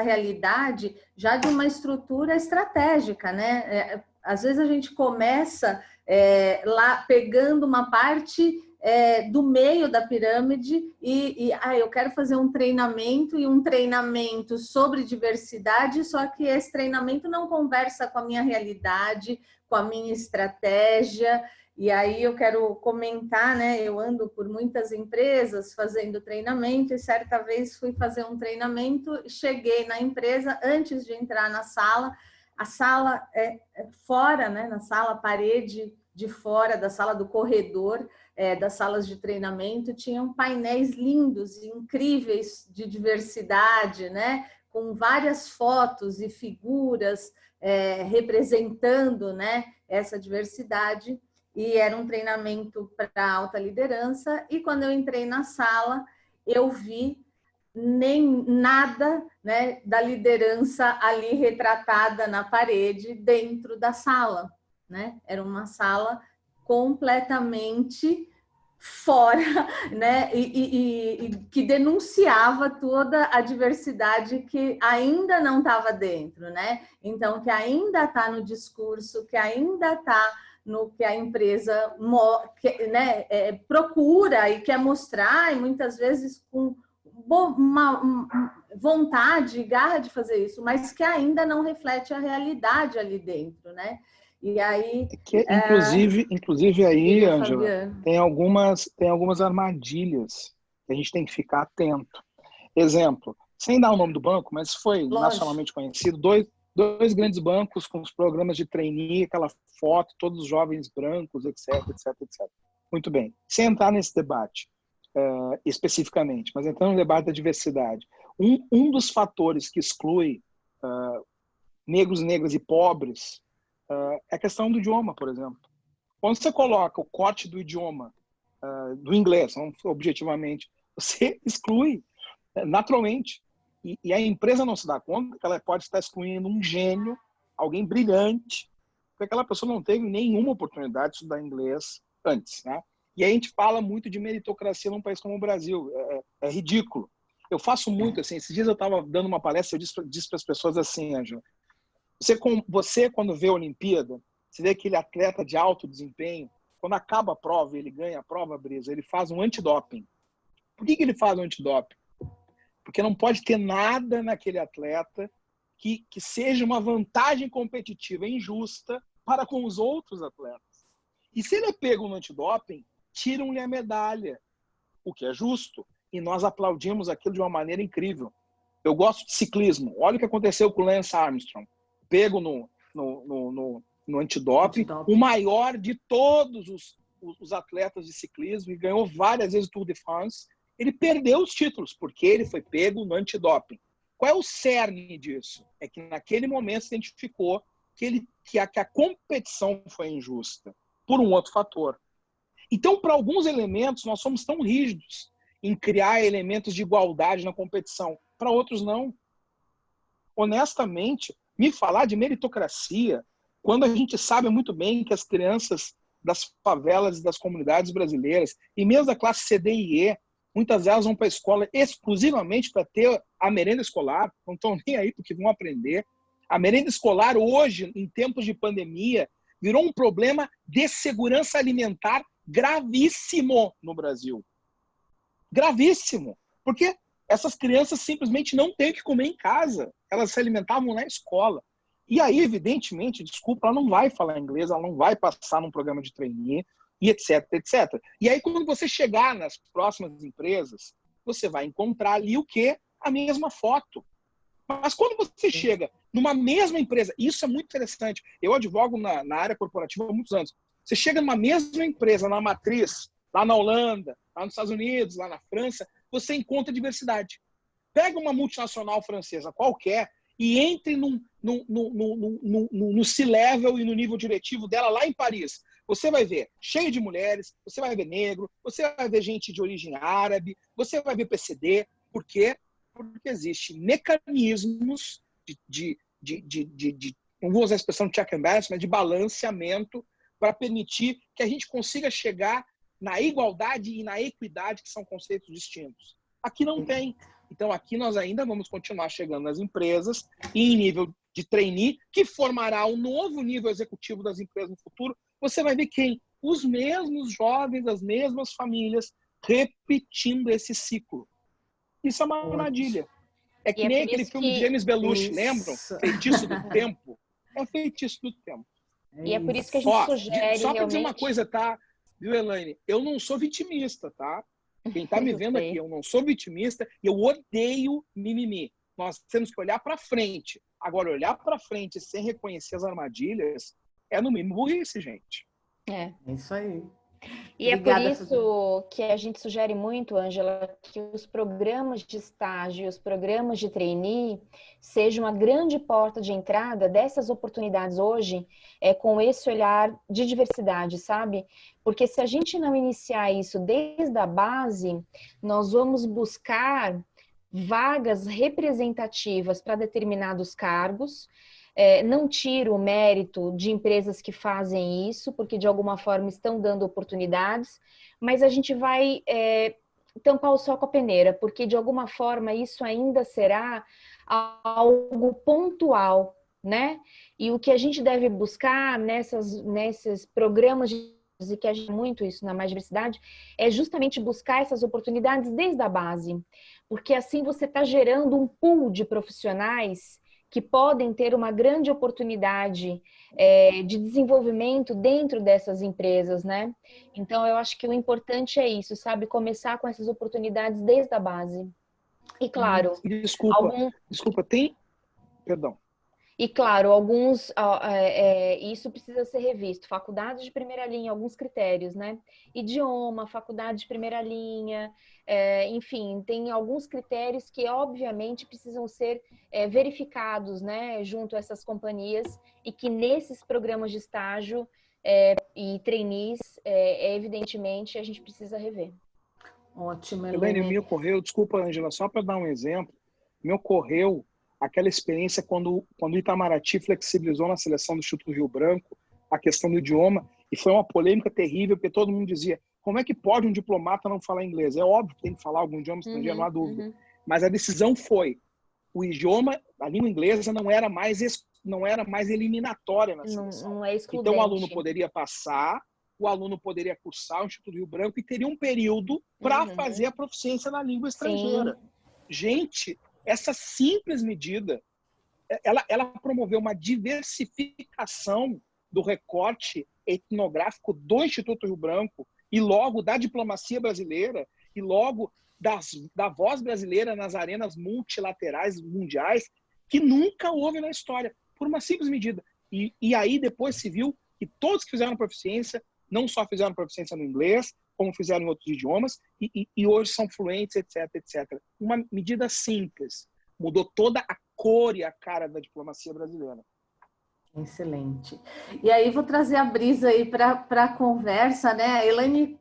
realidade já de uma estrutura estratégica, né? Às vezes a gente começa lá pegando uma parte do meio da pirâmide eu quero fazer um treinamento sobre diversidade, só que esse treinamento não conversa com a minha realidade, com a minha estratégia. E aí eu quero comentar, né? Eu ando por muitas empresas fazendo treinamento e certa vez fui fazer um treinamento, cheguei na empresa, antes de entrar na sala, a sala fora, né? Na sala, a parede de fora da sala do corredor, das salas de treinamento, tinham painéis lindos, incríveis de diversidade, né? Com várias fotos e figuras representando, né, essa diversidade. E era um treinamento para alta liderança. E quando eu entrei na sala, eu vi nem nada, né, da liderança ali retratada na parede dentro da sala. né? Era uma sala completamente fora, né? E que denunciava toda a diversidade que ainda não estava dentro, né? Então, que ainda está no discurso, que ainda está no que a empresa né, procura e quer mostrar, e muitas vezes com uma vontade, garra de fazer isso, mas que ainda não reflete a realidade ali dentro, né? E aí, inclusive aí, diga, Ângela, Fabiano. tem algumas armadilhas que a gente tem que ficar atento. Exemplo, sem dar o nome do banco, mas foi Lógico. nacionalmente conhecido, dois grandes bancos com os programas de trainee, aquela foto, todos os jovens brancos, etc, etc, etc. Muito bem. Sem entrar nesse debate especificamente, mas entrando no debate da diversidade, um dos fatores que exclui negros, negras e pobres é a questão do idioma, por exemplo. Quando você coloca o corte do idioma, do inglês, objetivamente, você exclui naturalmente. E a empresa não se dá conta que ela pode estar excluindo um gênio, alguém brilhante, porque aquela pessoa não teve nenhuma oportunidade de estudar inglês antes, né? E aí a gente fala muito de meritocracia num país como o Brasil. É ridículo. Eu faço muito assim. Esses dias eu estava dando uma palestra, eu disse para as pessoas assim, Ângela, você, quando vê a Olimpíada, você vê aquele atleta de alto desempenho, quando acaba a prova, ele ganha a prova, Brisa, ele faz um antidoping. Por que ele faz um antidoping? Porque não pode ter nada naquele atleta que seja uma vantagem competitiva injusta para com os outros atletas. E se ele é pego no antidoping, tiram-lhe a medalha, o que é justo. E nós aplaudimos aquilo de uma maneira incrível. Eu gosto de ciclismo. Olha o que aconteceu com o Lance Armstrong. Pego no antidoping, o maior de todos os atletas de ciclismo, e ganhou várias vezes o Tour de France. Ele perdeu os títulos, porque ele foi pego no antidoping. Qual é o cerne disso? É que naquele momento se identificou que a competição foi injusta, por um outro fator. Então, para alguns elementos, nós somos tão rígidos em criar elementos de igualdade na competição. Para outros, não. Honestamente, me falar de meritocracia, quando a gente sabe muito bem que as crianças das favelas e das comunidades brasileiras, e mesmo da classe C, D e E, muitas delas vão para a escola exclusivamente para ter a merenda escolar, não estão nem aí porque vão aprender. A merenda escolar hoje, em tempos de pandemia, virou um problema de segurança alimentar gravíssimo no Brasil. Gravíssimo. Porque essas crianças simplesmente não têm o que comer em casa. Elas se alimentavam na escola. E aí, evidentemente, desculpa, ela não vai falar inglês, ela não vai passar num programa de trainee, e etc, etc. E aí, quando você chegar nas próximas empresas, você vai encontrar ali o quê? A mesma foto. Mas quando você chega numa mesma empresa, isso é muito interessante. Eu advogo na área corporativa há muitos anos. Você chega numa mesma empresa, na matriz, lá na Holanda, lá nos Estados Unidos, lá na França, você encontra diversidade. Pega uma multinacional francesa qualquer e entre no C-level e no nível diretivo dela lá em Paris. Você vai ver cheio de mulheres, você vai ver negro, você vai ver gente de origem árabe, você vai ver PCD. Por quê? Porque existem mecanismos não vou usar a expressão check and balance, mas de balanceamento para permitir que a gente consiga chegar na igualdade e na equidade, que são conceitos distintos. Aqui não tem. Então, aqui nós ainda vamos continuar chegando nas empresas e em nível de trainee, que formará um novo nível executivo das empresas no futuro. Você vai ver quem? Os mesmos jovens, as mesmas famílias, repetindo esse ciclo. Isso é uma armadilha. É que nem aquele filme de James Belushi, lembram? Feitiço do Tempo. É o Feitiço do Tempo. E é por isso que a gente sugere só para realmente... dizer uma coisa, tá? Viu, Elaine? Eu não sou vitimista, tá? Quem está me vendo aqui, eu não sou vitimista e eu odeio mimimi. Nós temos que olhar para frente. Agora, olhar para frente sem reconhecer as armadilhas é no mínimo burrice, gente. É isso aí. E obrigada, é por isso que a gente sugere muito, Ângela, que os programas de estágio, os programas de trainee sejam uma grande porta de entrada dessas oportunidades hoje, com esse olhar de diversidade, sabe? Porque se a gente não iniciar isso desde a base, nós vamos buscar vagas representativas para determinados cargos, não tiro o mérito de empresas que fazem isso, porque de alguma forma estão dando oportunidades, mas a gente vai tampar o sol com a peneira, porque de alguma forma isso ainda será algo pontual, né? E o que a gente deve buscar nesses programas e que a gente muito isso na Mais Diversidade, é justamente buscar essas oportunidades desde a base, porque assim você está gerando um pool de profissionais que podem ter uma grande oportunidade de desenvolvimento dentro dessas empresas, né? Então, eu acho que o importante é isso, sabe? Começar com essas oportunidades desde a base. E claro, Desculpa, tem... Perdão. E claro, isso precisa ser revisto. Faculdade de primeira linha, alguns critérios, né? Idioma, faculdade de primeira linha, enfim, tem alguns critérios que obviamente precisam ser verificados, né? Junto a essas companhias e que nesses programas de estágio e trainees, evidentemente, a gente precisa rever. Ótimo, Elaine, me ocorreu, desculpa, Ângela, só para dar um exemplo, me ocorreu aquela experiência quando o Itamaraty flexibilizou na seleção do Instituto Rio Branco a questão do idioma, e foi uma polêmica terrível, porque todo mundo dizia, como é que pode um diplomata não falar inglês? É óbvio que tem que falar algum idioma estrangeiro, não há dúvida. Mas a decisão foi, o idioma, a língua inglesa não era mais eliminatória na seleção. Não é excludente. Então o aluno poderia passar, o aluno poderia cursar o Instituto Rio Branco e teria um período para fazer a proficiência na língua estrangeira. Sim. Gente, essa simples medida, ela promoveu uma diversificação do recorte etnográfico do Instituto Rio Branco e logo da diplomacia brasileira e logo da voz brasileira nas arenas multilaterais mundiais que nunca houve na história, por uma simples medida. E aí depois se viu que todos que fizeram proficiência não só fizeram proficiência no inglês, como fizeram em outros idiomas, e hoje são fluentes, etc, etc. Uma medida simples, mudou toda a cor e a cara da diplomacia brasileira. Excelente. E aí vou trazer a Brisa aí para a conversa, né? A Elaine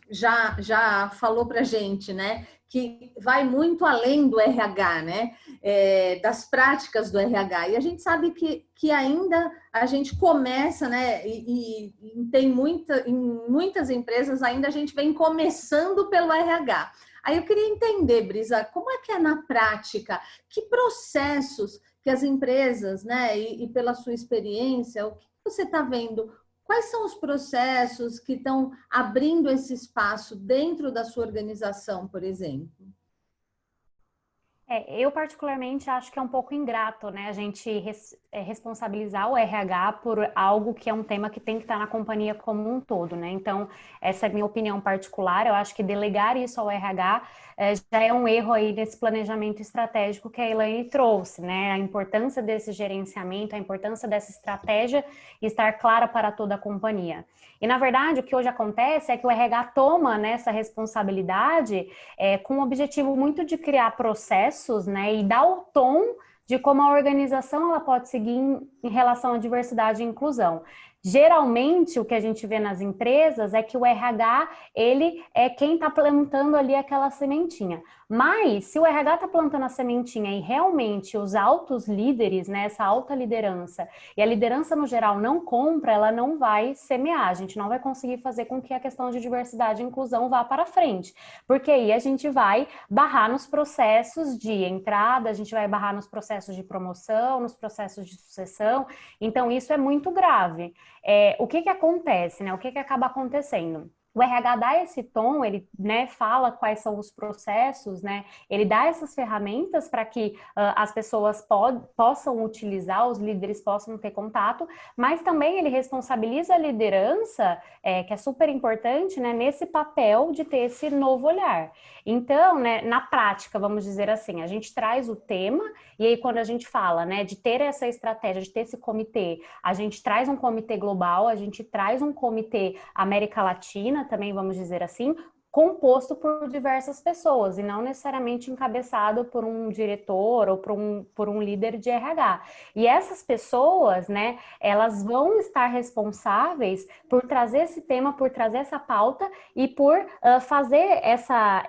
já falou para a gente, né? Que vai muito além do RH, né? Das práticas do RH. E a gente sabe que ainda a gente começa, né? E em muitas empresas ainda a gente vem começando pelo RH. Aí eu queria entender, Brisa, como é que é na prática? Que processos que as empresas, né, e pela sua experiência, o que você está vendo? Quais são os processos que estão abrindo esse espaço dentro da sua organização, por exemplo? Eu particularmente acho que é um pouco ingrato, né, a gente responsabilizar o RH por algo que é um tema que tem que estar na companhia como um todo, né? Então, essa é a minha opinião particular. Eu acho que delegar isso ao RH já é um erro aí nesse planejamento estratégico que a Elaine trouxe, né? A importância desse gerenciamento, a importância dessa estratégia estar clara para toda a companhia. E, na verdade, o que hoje acontece é que o RH toma nessa responsabilidade com o objetivo muito de criar processos, né, e dar o tom de como a organização ela pode seguir em relação à diversidade e inclusão. Geralmente, o que a gente vê nas empresas é que o RH, ele é quem está plantando ali aquela sementinha. Mas, se o RH está plantando a sementinha e realmente os altos líderes, né, essa alta liderança, e a liderança no geral não compra, ela não vai semear. A gente não vai conseguir fazer com que a questão de diversidade e inclusão vá para frente. Porque aí a gente vai barrar nos processos de entrada, a gente vai barrar nos processos de promoção, nos processos de sucessão. Então, isso é muito grave. O que acontece, né? O que acaba acontecendo? O RH dá esse tom, ele, né, fala quais são os processos, né? Ele dá essas ferramentas para que as pessoas possam utilizar, os líderes possam ter contato, mas também ele responsabiliza a liderança, que é super importante, né, nesse papel de ter esse novo olhar. Então, né, na prática, vamos dizer assim, a gente traz o tema, e aí quando a gente fala, né, de ter essa estratégia, de ter esse comitê, a gente traz um comitê global, a gente traz um comitê América Latina, também vamos dizer assim, composto por diversas pessoas e não necessariamente encabeçado por um diretor ou por um líder de RH. E essas pessoas, né, elas vão estar responsáveis por trazer esse tema, por trazer essa pauta e por fazer essa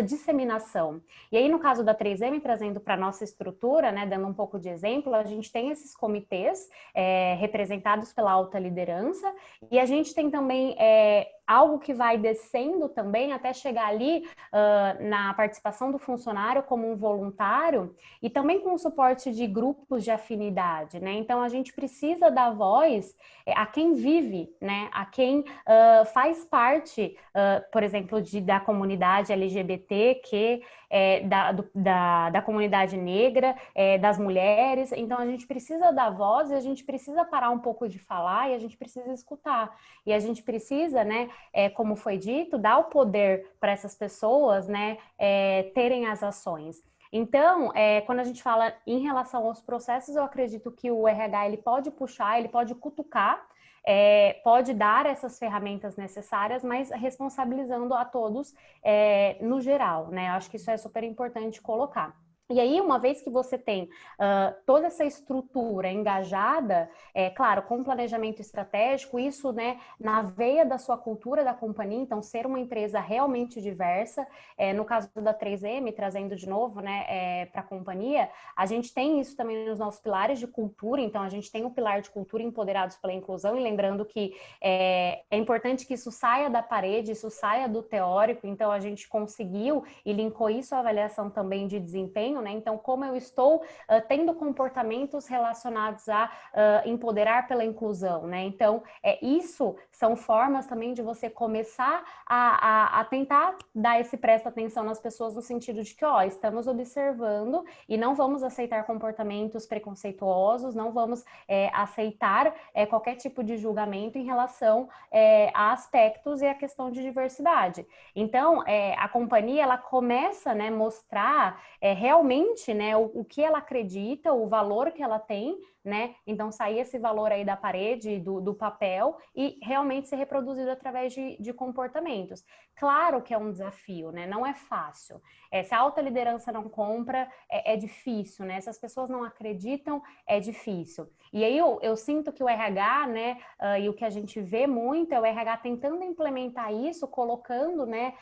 disseminação. E aí, no caso da 3M, trazendo para a nossa estrutura, né, dando um pouco de exemplo, a gente tem esses comitês representados pela alta liderança e a gente tem também algo que vai descendo também até chegar ali na participação do funcionário como um voluntário e também com o suporte de grupos de afinidade, né? Então, a gente precisa dar voz a quem vive, né? A quem faz parte, por exemplo, da comunidade LGBT, da comunidade negra, das mulheres. Então, a gente precisa dar voz e a gente precisa parar um pouco de falar e a gente precisa escutar. E a gente precisa, né, como foi dito, dar o poder para essas pessoas, né, terem as ações. Então, quando a gente fala em relação aos processos, eu acredito que o RH ele pode puxar, ele pode cutucar, pode dar essas ferramentas necessárias, mas responsabilizando a todos no geral, né? Eu acho que isso é super importante colocar. E aí, uma vez que você tem toda essa estrutura engajada, claro, com planejamento estratégico, isso, né, na veia da sua cultura da companhia, então ser uma empresa realmente diversa, no caso da 3M, trazendo de novo, né, para a companhia, a gente tem isso também nos nossos pilares de cultura, então a gente tem o pilar de cultura empoderados pela inclusão, e lembrando que é importante que isso saia da parede, isso saia do teórico, então a gente conseguiu e linkou isso à avaliação também de desempenho, né? Então, como eu estou tendo comportamentos relacionados a empoderar pela inclusão, né? Então, isso são formas também de você começar a tentar dar esse presta atenção nas pessoas no sentido de que, ó, estamos observando e não vamos aceitar comportamentos preconceituosos, não vamos aceitar qualquer tipo de julgamento em relação a aspectos e a questão de diversidade. Então, a companhia, ela começa, né, mostrar realmente, né, o que ela acredita, o valor que ela tem, né? Então, sair esse valor aí da parede, do papel e realmente ser reproduzido através de comportamentos. Claro que é um desafio, né? Não é fácil. Se a alta liderança não compra, é difícil, né? Se as pessoas não acreditam, é difícil. E aí eu sinto que o RH, né, e o que a gente vê muito é o RH tentando implementar isso, colocando, né,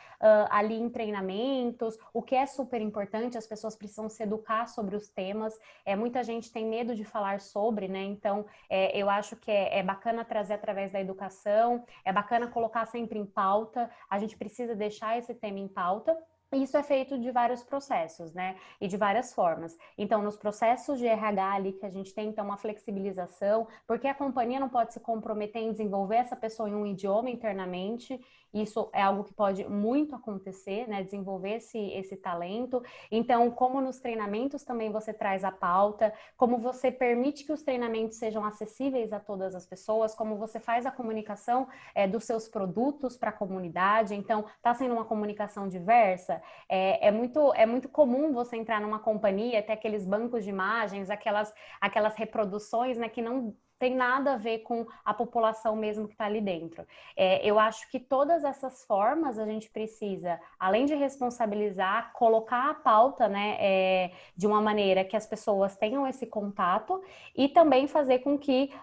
ali em treinamentos, o que é super importante, as pessoas precisam se educar sobre os temas, muita gente tem medo de falar sobre, né, então eu acho que é bacana trazer através da educação, é bacana colocar sempre em pauta, a gente precisa deixar esse tema em pauta. Isso é feito de vários processos, né? E de várias formas. Então, nos processos de RH ali que a gente tem, então, uma flexibilização, porque a companhia não pode se comprometer em desenvolver essa pessoa em um idioma internamente. Isso é algo que pode muito acontecer, né? Desenvolver esse talento. Então, como nos treinamentos também você traz a pauta, como você permite que os treinamentos sejam acessíveis a todas as pessoas, como você faz a comunicação dos seus produtos para a comunidade. Então, está sendo uma comunicação diversa. É muito comum você entrar numa companhia, ter aqueles bancos de imagens, aquelas reproduções, né, que não tem nada a ver com a população mesmo que está ali dentro. Eu acho que todas essas formas a gente precisa, além de responsabilizar, colocar a pauta, né, de uma maneira que as pessoas tenham esse contato e também fazer com que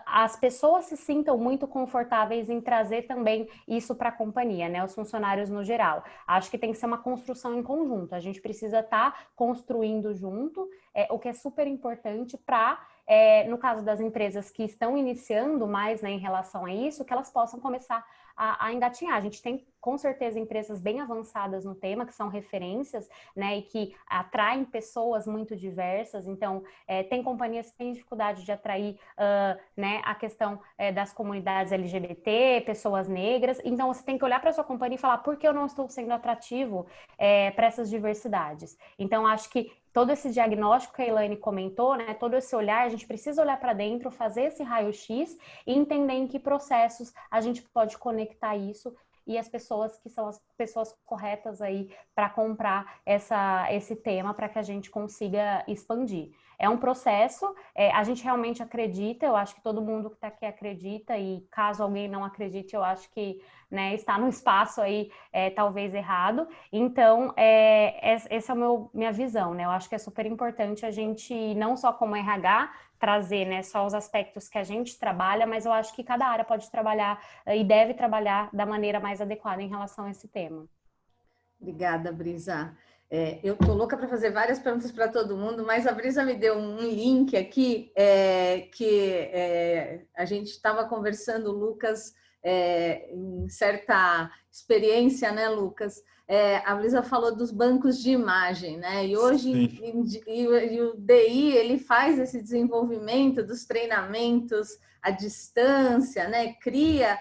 as pessoas se sintam muito confortáveis em trazer também isso para a companhia, né, os funcionários no geral. Acho que tem que ser uma construção em conjunto, a gente precisa estar construindo junto, o que é super importante para no caso das empresas que estão iniciando mais, né, em relação a isso, que elas possam começar a engatinhar. A gente tem, com certeza, empresas bem avançadas no tema, que são referências, né, e que atraem pessoas muito diversas. Então, tem companhias que têm dificuldade de atrair, né, a questão das comunidades LGBT, pessoas negras. Então, você tem que olhar para a sua companhia e falar, por que eu não estou sendo atrativo para essas diversidades? Então, acho que todo esse diagnóstico que a Elaine comentou, né, todo esse olhar, a gente precisa olhar para dentro, fazer esse raio-x e entender em que processos a gente pode conectar isso e as pessoas que são as pessoas corretas aí para comprar esse tema para que a gente consiga expandir. É um processo, a gente realmente acredita, eu acho que todo mundo que está aqui acredita e caso alguém não acredite, eu acho que né, está no espaço aí talvez errado. Então, essa é minha visão, né? Eu acho que é super importante a gente, não só como RH, trazer, né, só os aspectos que a gente trabalha, mas eu acho que cada área pode trabalhar e deve trabalhar da maneira mais adequada em relação a esse tema. Obrigada, Brisa. Eu tô louca para fazer várias perguntas para todo mundo, mas a Brisa me deu um link aqui que a gente estava conversando, Lucas, em certa experiência, né, Lucas? A Brisa falou dos bancos de imagem, né? E hoje o DI ele faz esse desenvolvimento dos treinamentos à distância, né? Cria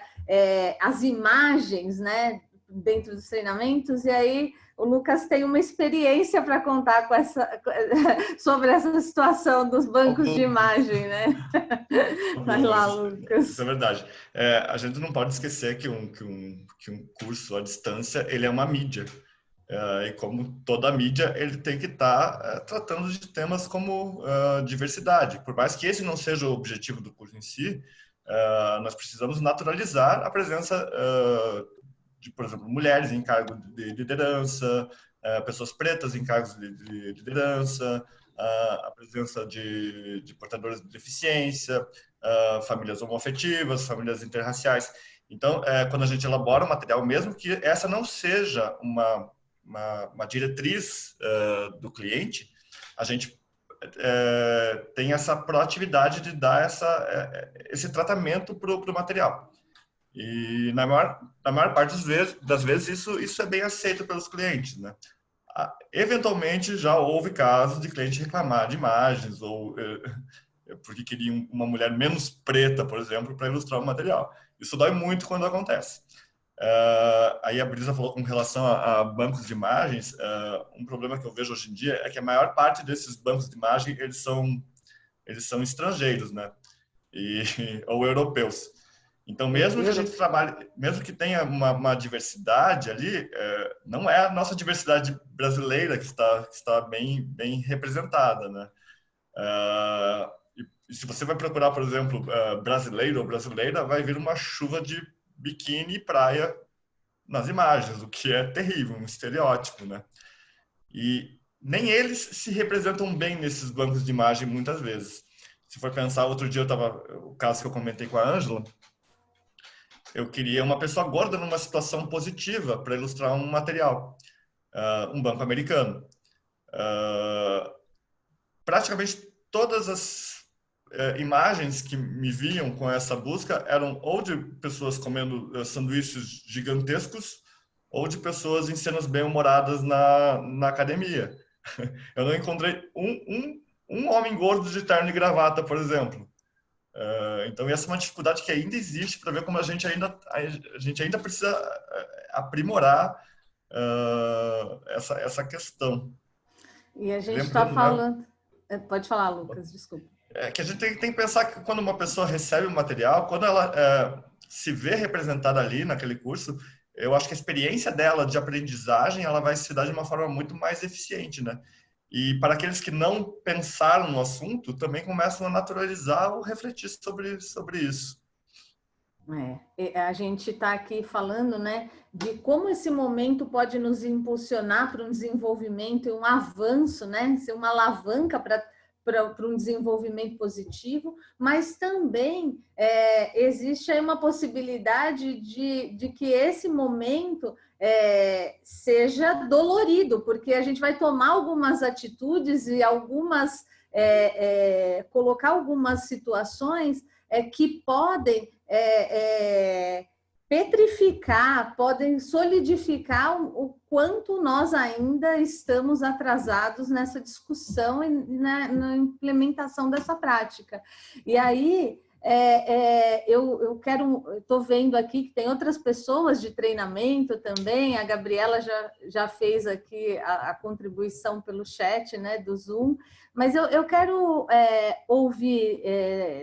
as imagens, né? Dentro dos treinamentos, e aí o Lucas tem uma experiência para contar sobre essa situação dos bancos de imagem, né? Vai lá, Lucas. Isso é verdade. A gente não pode esquecer que um curso à distância, ele é uma mídia. E como toda mídia, ele tem que estar tratando de temas como diversidade. Por mais que esse não seja o objetivo do curso em si, nós precisamos naturalizar a presença de, por exemplo, mulheres em cargos de liderança, pessoas pretas em cargos de liderança, a presença de portadores de deficiência, famílias homoafetivas, famílias interraciais. Então, quando a gente elabora um material, mesmo que essa não seja uma diretriz do cliente, a gente tem essa proatividade de dar esse tratamento para o material. E na maior parte das vezes isso é bem aceito pelos clientes, né? Eventualmente já houve casos de cliente reclamar de imagens ou porque queriam uma mulher menos preta, por exemplo, para ilustrar o material. Isso dói muito quando acontece. Aí a Brisa falou com relação a bancos de imagens. Um problema que eu vejo hoje em dia é que a maior parte desses bancos de imagem eles são estrangeiros, né? Ou europeus. Então, mesmo que a gente trabalhe, mesmo que tenha uma diversidade ali, não é a nossa diversidade brasileira que está bem representada, né? E se você vai procurar, por exemplo, brasileiro ou brasileira, vai vir uma chuva de biquíni e praia nas imagens, o que é terrível, um estereótipo, né? E nem eles se representam bem nesses bancos de imagem muitas vezes. Se for pensar, outro dia o caso que eu comentei com a Ângela, eu queria uma pessoa gorda numa situação positiva para ilustrar um material, um banco americano. Praticamente todas as imagens que me viam com essa busca eram ou de pessoas comendo sanduíches gigantescos ou de pessoas em cenas bem-humoradas na academia. Eu não encontrei um homem gordo de terno e gravata, por exemplo. Então, essa é uma dificuldade que ainda existe para ver como a gente ainda precisa aprimorar essa questão. E a gente está falando... Pode falar, Lucas, desculpa. Que a gente tem que pensar que quando uma pessoa recebe o material, quando ela se vê representada ali naquele curso, eu acho que a experiência dela de aprendizagem ela vai se dar de uma forma muito mais eficiente, né? E para aqueles que não pensaram no assunto, também começam a naturalizar ou refletir sobre isso. A gente está aqui falando, né, de como esse momento pode nos impulsionar para um desenvolvimento e um avanço, né, ser uma alavanca para um desenvolvimento positivo, mas também existe aí uma possibilidade de que esse momento seja dolorido, porque a gente vai tomar algumas atitudes e colocar algumas situações que podem petrificar, podem solidificar o quanto nós ainda estamos atrasados nessa discussão e na implementação dessa prática. E aí, eu estou vendo aqui que tem outras pessoas de treinamento também, a Gabriela já fez aqui a contribuição pelo chat, né, do Zoom, mas eu quero ouvir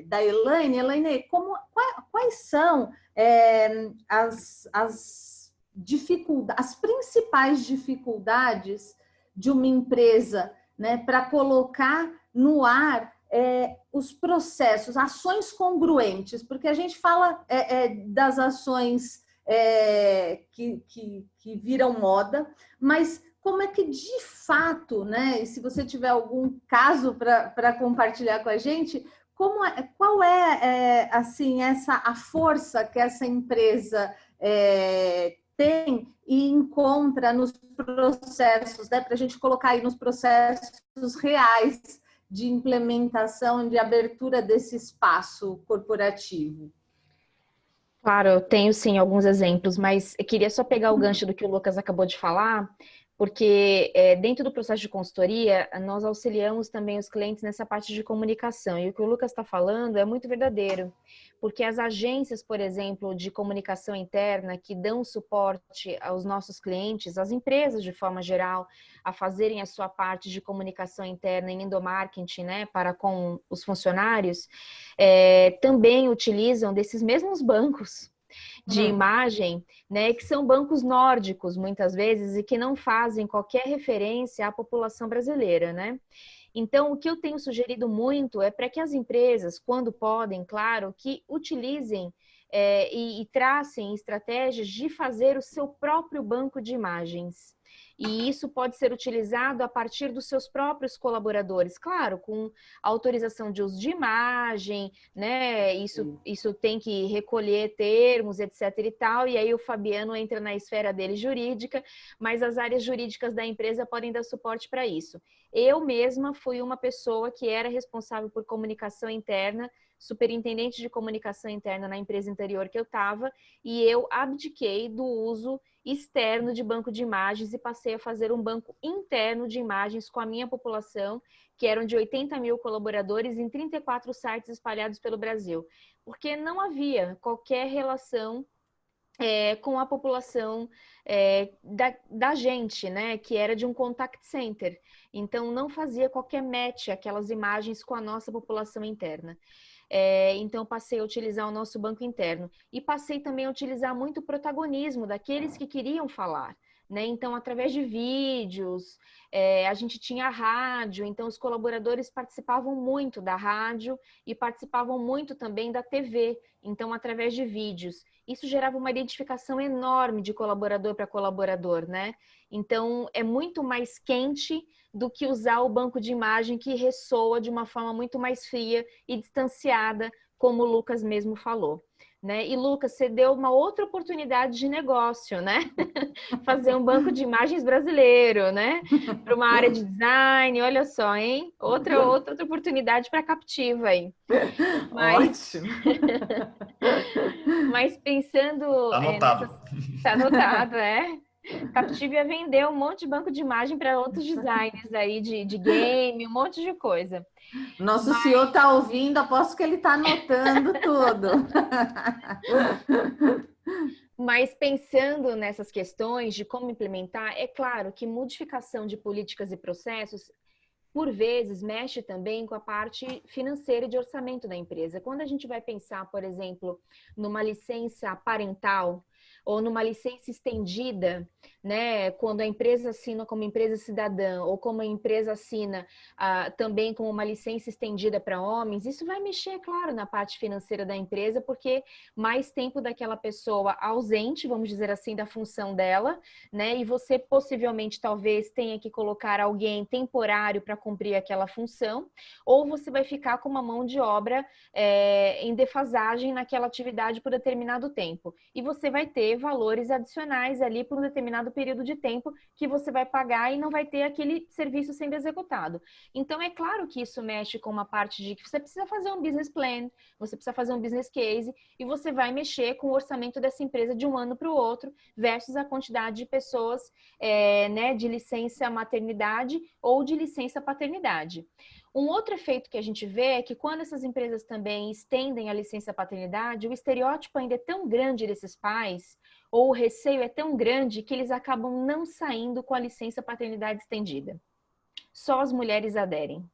da Elaine. Elaine, quais são as principais dificuldades de uma empresa, né, para colocar no ar os processos, ações congruentes, porque a gente fala das ações que viram moda, mas como é que de fato, né? E se você tiver algum caso para compartilhar com a gente, qual é assim a força que essa empresa tem e encontra nos processos, né? Para a gente colocar aí nos processos reais de implementação, de abertura desse espaço corporativo. Claro, eu tenho sim alguns exemplos, mas eu queria só pegar o gancho do que o Lucas acabou de falar, porque dentro do processo de consultoria, nós auxiliamos também os clientes nessa parte de comunicação. E o que o Lucas está falando é muito verdadeiro, porque as agências, por exemplo, de comunicação interna, que dão suporte aos nossos clientes, as empresas de forma geral, a fazerem a sua parte de comunicação interna em endomarketing, né, para com os funcionários, também utilizam desses mesmos bancos de imagem, né, que são bancos nórdicos, muitas vezes, e que não fazem qualquer referência à população brasileira, né? Então, o que eu tenho sugerido muito é para que as empresas, quando podem, claro, que utilizem e tracem estratégias de fazer o seu próprio banco de imagens. E isso pode ser utilizado a partir dos seus próprios colaboradores, claro, com autorização de uso de imagem, né? Isso tem que recolher termos, etc. e tal, e aí o Fabiano entra na esfera dele jurídica, mas as áreas jurídicas da empresa podem dar suporte para isso. Eu mesma fui uma pessoa que era responsável por comunicação interna, superintendente de comunicação interna na empresa anterior que eu estava, e eu abdiquei do uso externo de banco de imagens e passei a fazer um banco interno de imagens com a minha população, que eram de 80 mil colaboradores em 34 sites espalhados pelo Brasil, porque não havia qualquer relação com a população da gente, né, que era de um contact center. Então, não fazia qualquer match aquelas imagens com a nossa população interna. Então, passei a utilizar o nosso banco interno. E passei também a utilizar muito o protagonismo daqueles que queriam falar, né? Então, através de vídeos, a gente tinha a rádio, então os colaboradores participavam muito da rádio e participavam muito também da TV, então, através de vídeos. Isso gerava uma identificação enorme de colaborador para colaborador, né? Então, é muito mais quente do que usar o banco de imagem que ressoa de uma forma muito mais fria e distanciada, como o Lucas mesmo falou, né? E Lucas, você deu uma outra oportunidade de negócio, né? Fazer um banco de imagens brasileiro, né? Para uma área de design, olha só, hein? Outra oportunidade para a Captiva aí. Ótimo! Mas pensando... Anotado. Tá anotado, Captiva ia vender um monte de banco de imagem para outros designers aí de game, um monte de coisa. Nosso CEO está ouvindo, aposto que ele está anotando tudo. Mas pensando nessas questões de como implementar, é claro que modificação de políticas e processos, por vezes, mexe também com a parte financeira e de orçamento da empresa. Quando a gente vai pensar, por exemplo, numa licença parental, ou numa licença estendida, né, quando a empresa assina como empresa cidadã ou como a empresa assina também como uma licença estendida para homens, isso vai mexer, claro, na parte financeira da empresa, porque mais tempo daquela pessoa ausente, vamos dizer assim, da função dela, né, e você possivelmente talvez tenha que colocar alguém temporário para cumprir aquela função, ou você vai ficar com uma mão de obra em defasagem naquela atividade por determinado tempo. E você vai ter valores adicionais ali por um determinado período de tempo que você vai pagar e não vai ter aquele serviço sendo executado. Então, é claro que isso mexe com uma parte de que você precisa fazer um business plan, você precisa fazer um business case e você vai mexer com o orçamento dessa empresa de um ano para o outro versus a quantidade de pessoas né, de licença maternidade ou de licença paternidade. Um outro efeito que a gente vê é que quando essas empresas também estendem a licença paternidade, o estereótipo ainda é tão grande desses pais, ou o receio é tão grande que eles acabam não saindo com a licença paternidade estendida. Só as mulheres aderem,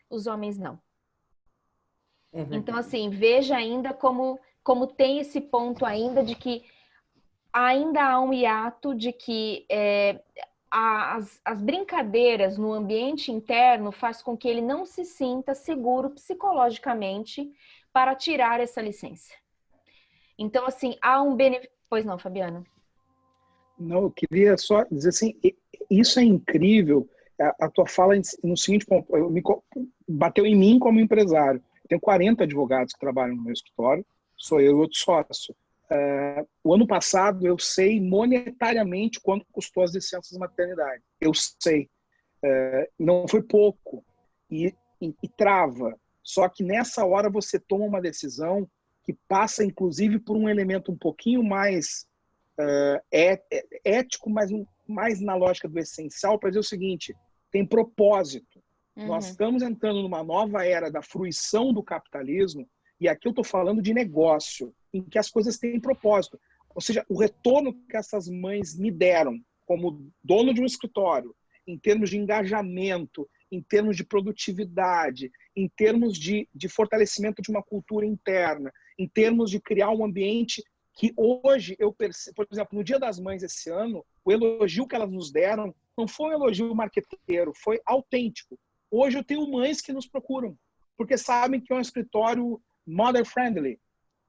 os homens não. Então, assim, veja ainda como tem esse ponto ainda de que ainda há um hiato de que as brincadeiras no ambiente interno faz com que ele não se sinta seguro psicologicamente para tirar essa licença. Então, assim, há um benefício. Pois não, Fabiano. Não, eu queria só dizer assim, isso é incrível. A tua fala no seguinte ponto, bateu em mim como empresário. Tenho 40 advogados que trabalham no meu escritório, sou eu e outro sócio. O ano passado eu sei monetariamente quanto custou as licenças de maternidade. Eu sei. Não foi pouco. E trava. Só que nessa hora você toma uma decisão que passa, inclusive, por um elemento um pouquinho mais ético, mas mais na lógica do essencial, para dizer o seguinte: tem propósito. Nós estamos entrando numa nova era da fruição do capitalismo, e aqui eu estou falando de negócio, em que as coisas têm propósito. Ou seja, o retorno que essas mães me deram como dono de um escritório, em termos de engajamento, em termos de produtividade, em termos de fortalecimento de uma cultura interna, em termos de criar um ambiente que hoje eu percebo, por exemplo, no Dia das Mães esse ano, o elogio que elas nos deram não foi um elogio marqueteiro, foi autêntico. Hoje eu tenho mães que nos procuram, porque sabem que é um escritório mother-friendly.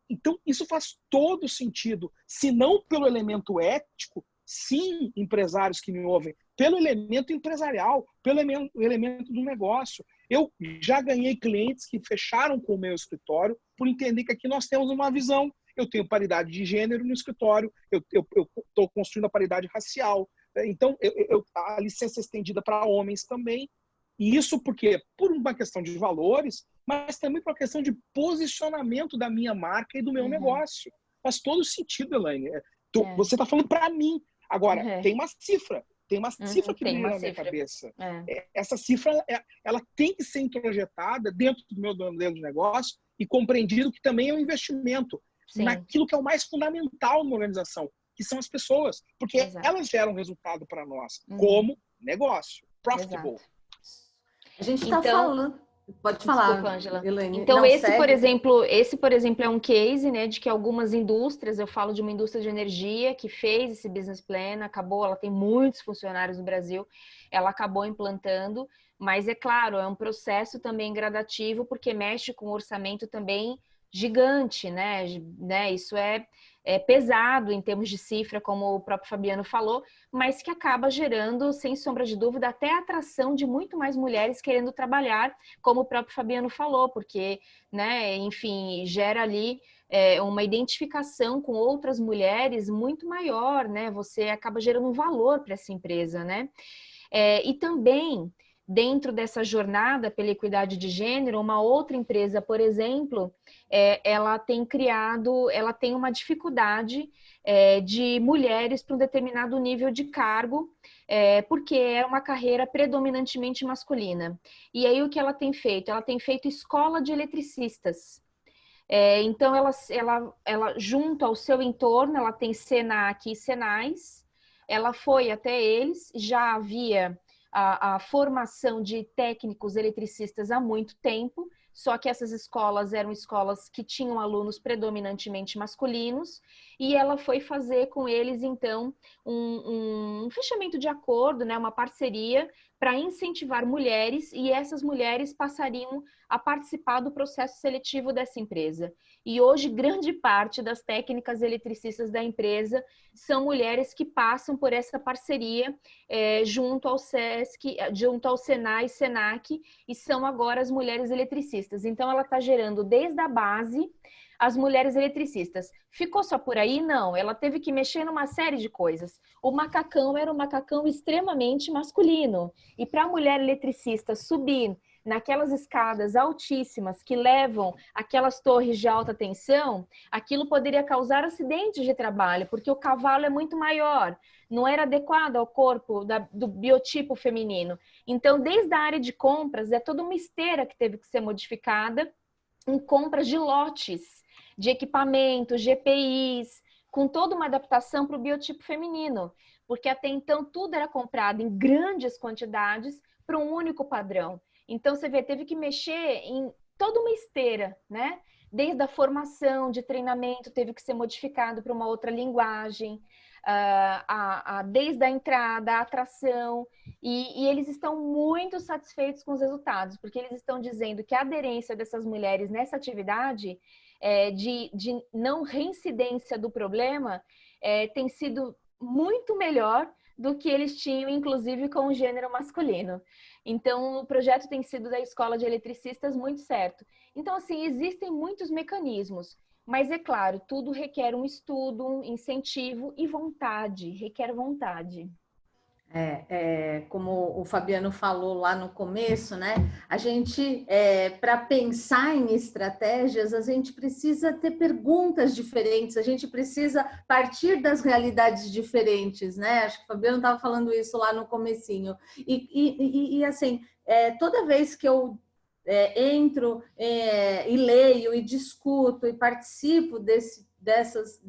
Então, isso faz todo sentido, se não pelo elemento ético, sim, empresários que me ouvem, pelo elemento empresarial, pelo elemento do negócio. Eu já ganhei clientes que fecharam com o meu escritório por entender que aqui nós temos uma visão. Eu tenho paridade de gênero no escritório, eu estou construindo a paridade racial. Então, a licença é estendida para homens também. E isso porque, por uma questão de valores, mas também por uma questão de posicionamento da minha marca e do meu negócio. Faz todo sentido, Elaine. Você está falando para mim. Agora, tem uma cifra. Tem uma cifra que brilha na minha cabeça. Essa cifra, ela tem que ser introjetada dentro do meu modelo de negócio e compreendido que também é um investimento naquilo que é o mais fundamental numa organização, que são as pessoas. Porque elas geram resultado para nós, como negócio. Profitable. Exato. A gente está falando... Pode falar, desculpa, Ângela. Elaine. Então, não, esse, por exemplo, é um case, né, de que algumas indústrias, eu falo de uma indústria de energia que fez esse business plan, ela tem muitos funcionários no Brasil, ela acabou implantando, mas é claro, é um processo também gradativo, porque mexe com um orçamento também gigante, né? Isso é pesado em termos de cifra, como o próprio Fabiano falou, mas que acaba gerando, sem sombra de dúvida, até a atração de muito mais mulheres querendo trabalhar, como o próprio Fabiano falou, porque, né, enfim, gera ali uma identificação com outras mulheres muito maior, né? Você acaba gerando um valor para essa empresa, né? E também, dentro dessa jornada pela equidade de gênero, uma outra empresa, por exemplo, ela tem uma dificuldade de mulheres para um determinado nível de cargo, porque é uma carreira predominantemente masculina. E aí o que ela tem feito? Ela tem feito escola de eletricistas. Então, ela junto ao seu entorno, ela tem Senac e Senais, ela foi até eles, já havia a formação de técnicos eletricistas há muito tempo, só que essas escolas eram escolas que tinham alunos predominantemente masculinos, e ela foi fazer com eles, então, um fechamento de acordo, né, uma parceria para incentivar mulheres, e essas mulheres passariam a participar do processo seletivo dessa empresa. E hoje, grande parte das técnicas eletricistas da empresa são mulheres que passam por essa parceria junto ao SESC, junto ao Senai e Senac, e são agora as mulheres eletricistas. Então, ela está gerando desde a base as mulheres eletricistas. Ficou só por aí? Não. Ela teve que mexer numa série de coisas. O macacão era um macacão extremamente masculino. E para a mulher eletricista subir naquelas escadas altíssimas que levam aquelas torres de alta tensão, aquilo poderia causar acidentes de trabalho, porque o cavalo é muito maior, não era adequado ao corpo do biotipo feminino. Então, desde a área de compras, é toda uma esteira que teve que ser modificada em compras de lotes, de equipamentos, GPIs, com toda uma adaptação para o biotipo feminino, porque até então tudo era comprado em grandes quantidades para um único padrão. Então, você vê, teve que mexer em toda uma esteira, né? Desde a formação de treinamento teve que ser modificado para uma outra linguagem, desde a entrada, a atração, e eles estão muito satisfeitos com os resultados, porque eles estão dizendo que a aderência dessas mulheres nessa atividade, de não reincidência do problema, tem sido muito melhor do que eles tinham, inclusive, com o gênero masculino. Então, o projeto tem sido da Escola de Eletricistas muito certo. Então, assim, existem muitos mecanismos, mas é claro, tudo requer um estudo, um incentivo e vontade, requer vontade. Como o Fabiano falou lá no começo, né? A gente, para pensar em estratégias, a gente precisa ter perguntas diferentes, a gente precisa partir das realidades diferentes, né? Acho que o Fabiano estava falando isso lá no comecinho. E assim, toda vez que eu entro e leio e discuto e participo dessas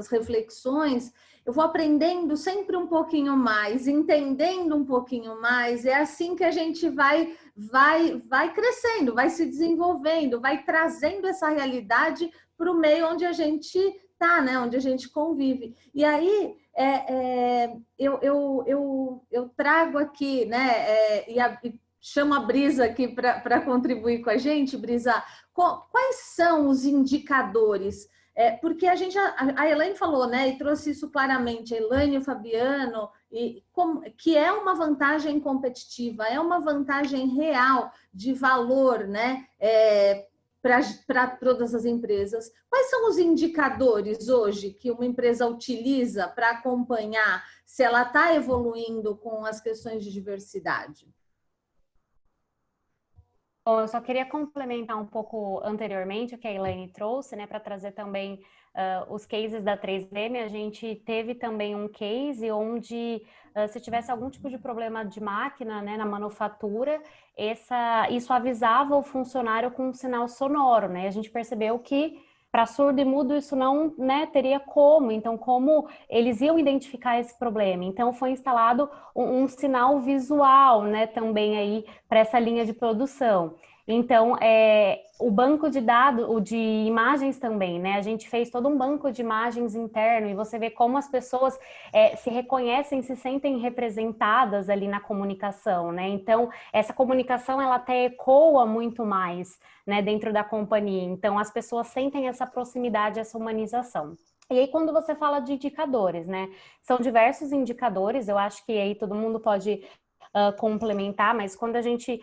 reflexões, eu vou aprendendo sempre um pouquinho mais, entendendo um pouquinho mais. É assim que a gente vai crescendo, vai se desenvolvendo, vai trazendo essa realidade para o meio onde a gente está, né? Onde a gente convive. E aí eu trago aqui, né? E chamo a Brisa aqui para contribuir com a gente. Brisa, quais são os indicadores? Porque a Elaine falou, né, e trouxe isso claramente, a Elaine e o Fabiano, que é uma vantagem competitiva, é uma vantagem real de valor, né, para todas as empresas. Quais são os indicadores hoje que uma empresa utiliza para acompanhar se ela está evoluindo com as questões de diversidade? Bom, eu só queria complementar um pouco anteriormente o que a Elaine trouxe, né, para trazer também os cases da 3M. A gente teve também um case onde, se tivesse algum tipo de problema de máquina, né, na manufatura, isso avisava o funcionário com um sinal sonoro, né? A gente percebeu que para surdo e mudo isso não, né, teria como. Então, como eles iam identificar esse problema? Então, foi instalado um sinal visual, né, também aí para essa linha de produção. Então, o banco de dados, o de imagens também, né? A gente fez todo um banco de imagens interno e você vê como as pessoas se reconhecem, se sentem representadas ali na comunicação, né? Então, essa comunicação, ela até ecoa muito mais, né, dentro da companhia. Então, as pessoas sentem essa proximidade, essa humanização. E aí, quando você fala de indicadores, né? São diversos indicadores, eu acho que aí todo mundo pode complementar, mas quando a gente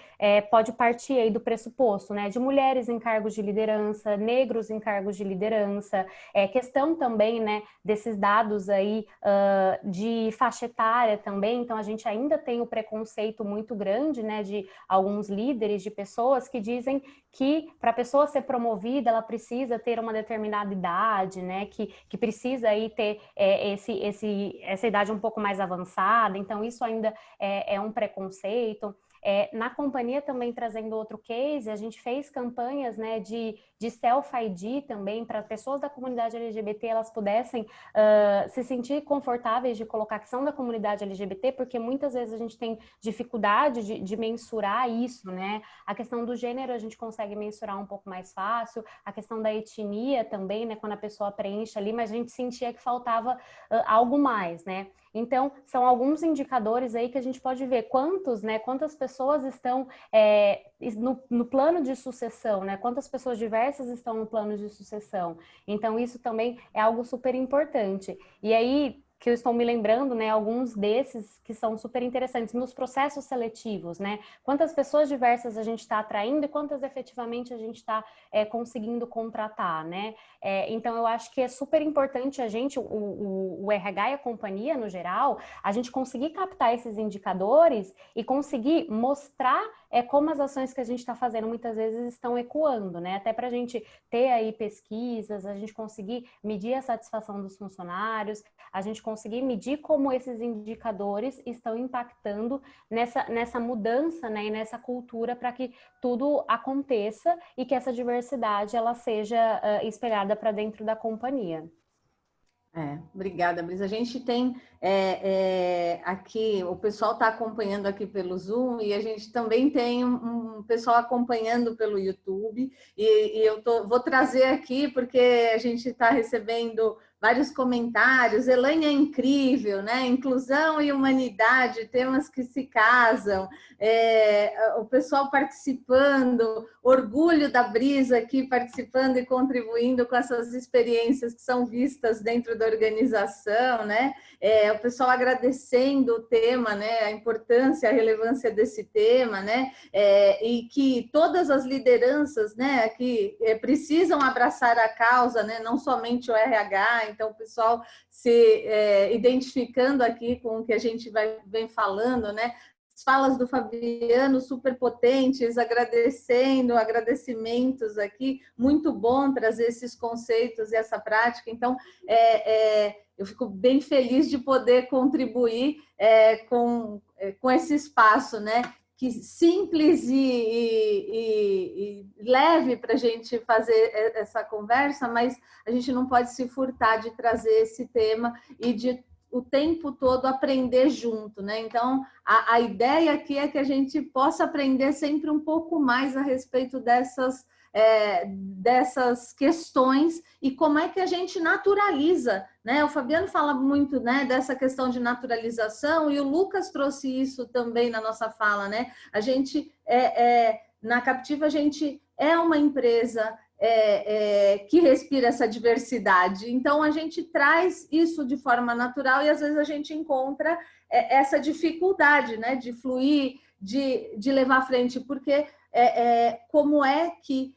pode partir aí do pressuposto, né, de mulheres em cargos de liderança, negros em cargos de liderança, questão também, né, desses dados aí de faixa etária também. Então a gente ainda tem o preconceito muito grande, né, de alguns líderes, de pessoas que dizem que para a pessoa ser promovida, ela precisa ter uma determinada idade, né, que precisa aí ter essa idade um pouco mais avançada. Então isso ainda é um preconceito. Na companhia também, trazendo outro case, a gente fez campanhas, né, de self-ID também, para pessoas da comunidade LGBT elas pudessem se sentir confortáveis de colocar que são da comunidade LGBT, porque muitas vezes a gente tem dificuldade de mensurar isso, né? A questão do gênero a gente consegue mensurar um pouco mais fácil, a questão da etnia também, né, quando a pessoa preenche ali, mas a gente sentia que faltava algo mais, né? Então, são alguns indicadores aí que a gente pode ver quantas pessoas estão no plano de sucessão, né? Quantas pessoas diversas estão no plano de sucessão. Então, isso também é algo super importante. E aí, que eu estou me lembrando, né, alguns desses que são super interessantes nos processos seletivos, né? Quantas pessoas diversas a gente está atraindo e quantas efetivamente a gente está conseguindo contratar, né? Então, eu acho que é super importante a gente, o RH e a companhia no geral, a gente conseguir captar esses indicadores e conseguir mostrar como as ações que a gente está fazendo muitas vezes estão ecoando, né? Até para a gente ter aí pesquisas, a gente conseguir medir a satisfação dos funcionários, a gente conseguir medir como esses indicadores estão impactando nessa mudança, né, e nessa cultura para que tudo aconteça e que essa diversidade ela seja espelhada para dentro da companhia. Obrigada, Brisa. A gente tem aqui, o pessoal está acompanhando aqui pelo Zoom e a gente também tem um pessoal acompanhando pelo YouTube e vou trazer aqui porque a gente está recebendo vários comentários. Elaine é incrível, né? Inclusão e humanidade, temas que se casam. O pessoal participando, orgulho da Brisa aqui participando e contribuindo com essas experiências que são vistas dentro da organização, né? O pessoal agradecendo o tema, né? A importância, a relevância desse tema, né? E que todas as lideranças, né, que precisam abraçar a causa, né? Não somente o RH, então o pessoal se identificando aqui com o que a gente vem falando, né? As falas do Fabiano super potentes, agradecimentos aqui, muito bom trazer esses conceitos e essa prática. Então, eu fico bem feliz de poder contribuir com esse espaço, né? Que simples e leve para a gente fazer essa conversa, mas a gente não pode se furtar de trazer esse tema e de o tempo todo aprender junto, né? Então, a ideia aqui é que a gente possa aprender sempre um pouco mais a respeito dessas questões e como é que a gente naturaliza, né? O Fabiano fala muito, né, dessa questão de naturalização e o Lucas trouxe isso também na nossa fala, né? A gente, na Captiva, a gente é uma empresa que respira essa diversidade. Então, a gente traz isso de forma natural e, às vezes, a gente encontra essa dificuldade, né, de fluir, de levar à frente, porque como é que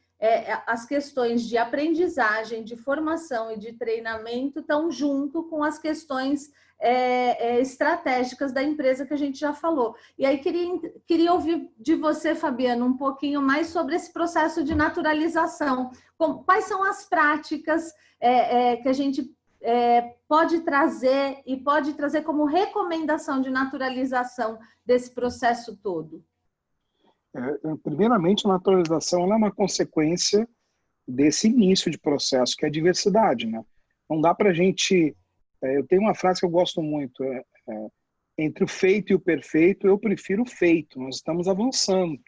as questões de aprendizagem, de formação e de treinamento estão junto com as questões estratégicas da empresa que a gente já falou. E aí queria ouvir de você, Fabiano, um pouquinho mais sobre esse processo de naturalização. Quais são as práticas que a gente pode trazer e pode trazer como recomendação de naturalização desse processo todo? Primeiramente, a naturalização é uma consequência desse início de processo, que é a diversidade, né? Não dá para a gente... eu tenho uma frase que eu gosto muito, entre o feito e o perfeito, eu prefiro o feito. Nós estamos avançando.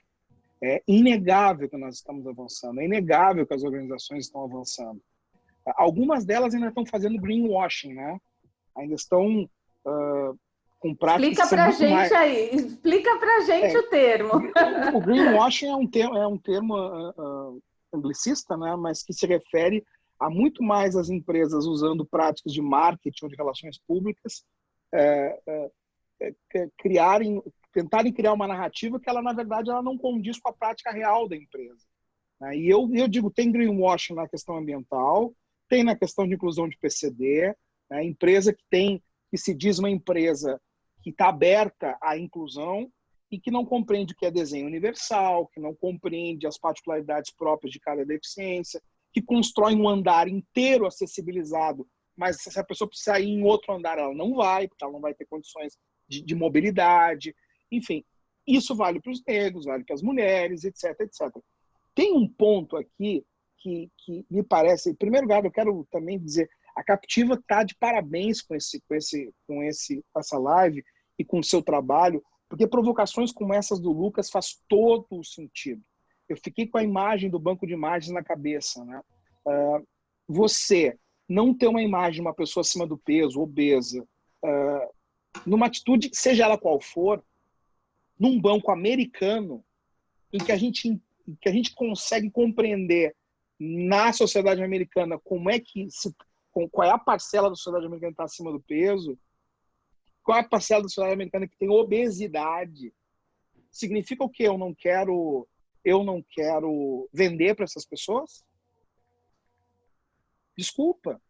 É inegável que nós estamos avançando, é inegável que as organizações estão avançando. Algumas delas ainda estão fazendo greenwashing, né? Ainda estão com práticas... Explica para a gente aí, explica para a gente o termo. O greenwashing é um termo anglicista, né? Mas que se refere a muito mais as empresas usando práticas de marketing ou de relações públicas tentarem criar uma narrativa que ela, na verdade, ela não condiz com a prática real da empresa. E eu digo, tem greenwashing na questão ambiental, tem na questão de inclusão de PCD, né? Empresa que se diz uma empresa que está aberta à inclusão e que não compreende o que é desenho universal, que não compreende as particularidades próprias de cada deficiência, que constrói um andar inteiro acessibilizado, mas se a pessoa precisar ir em outro andar, ela não vai, porque ela não vai ter condições de mobilidade. Enfim, isso vale para os negros, vale para as mulheres, etc, etc. Tem um ponto aqui que me parece... Em primeiro lugar, eu quero também dizer, a Captiva está de parabéns com essa live e com o seu trabalho, porque provocações como essas do Lucas faz todo o sentido. Eu fiquei com a imagem do banco de imagens na cabeça, né? Você não ter uma imagem de uma pessoa acima do peso, obesa, numa atitude, seja ela qual for, num banco americano, em que a gente consegue compreender na sociedade americana qual é a parcela da sociedade americana que está acima do peso, qual é a parcela da sociedade americana que tem obesidade. Significa o quê? Eu não quero vender para essas pessoas? Desculpa.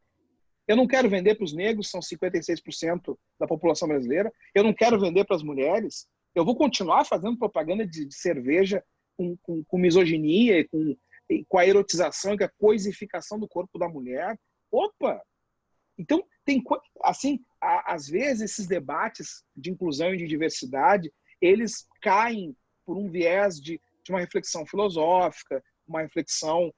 Eu não quero vender para os negros, são 56% da população brasileira. Eu não quero vender para as mulheres. Eu vou continuar fazendo propaganda de cerveja com misoginia e com a erotização e com a coisificação do corpo da mulher. Opa! Então, assim, às vezes esses debates de inclusão e de diversidade, eles caem por um viés de uma reflexão filosófica, uma reflexão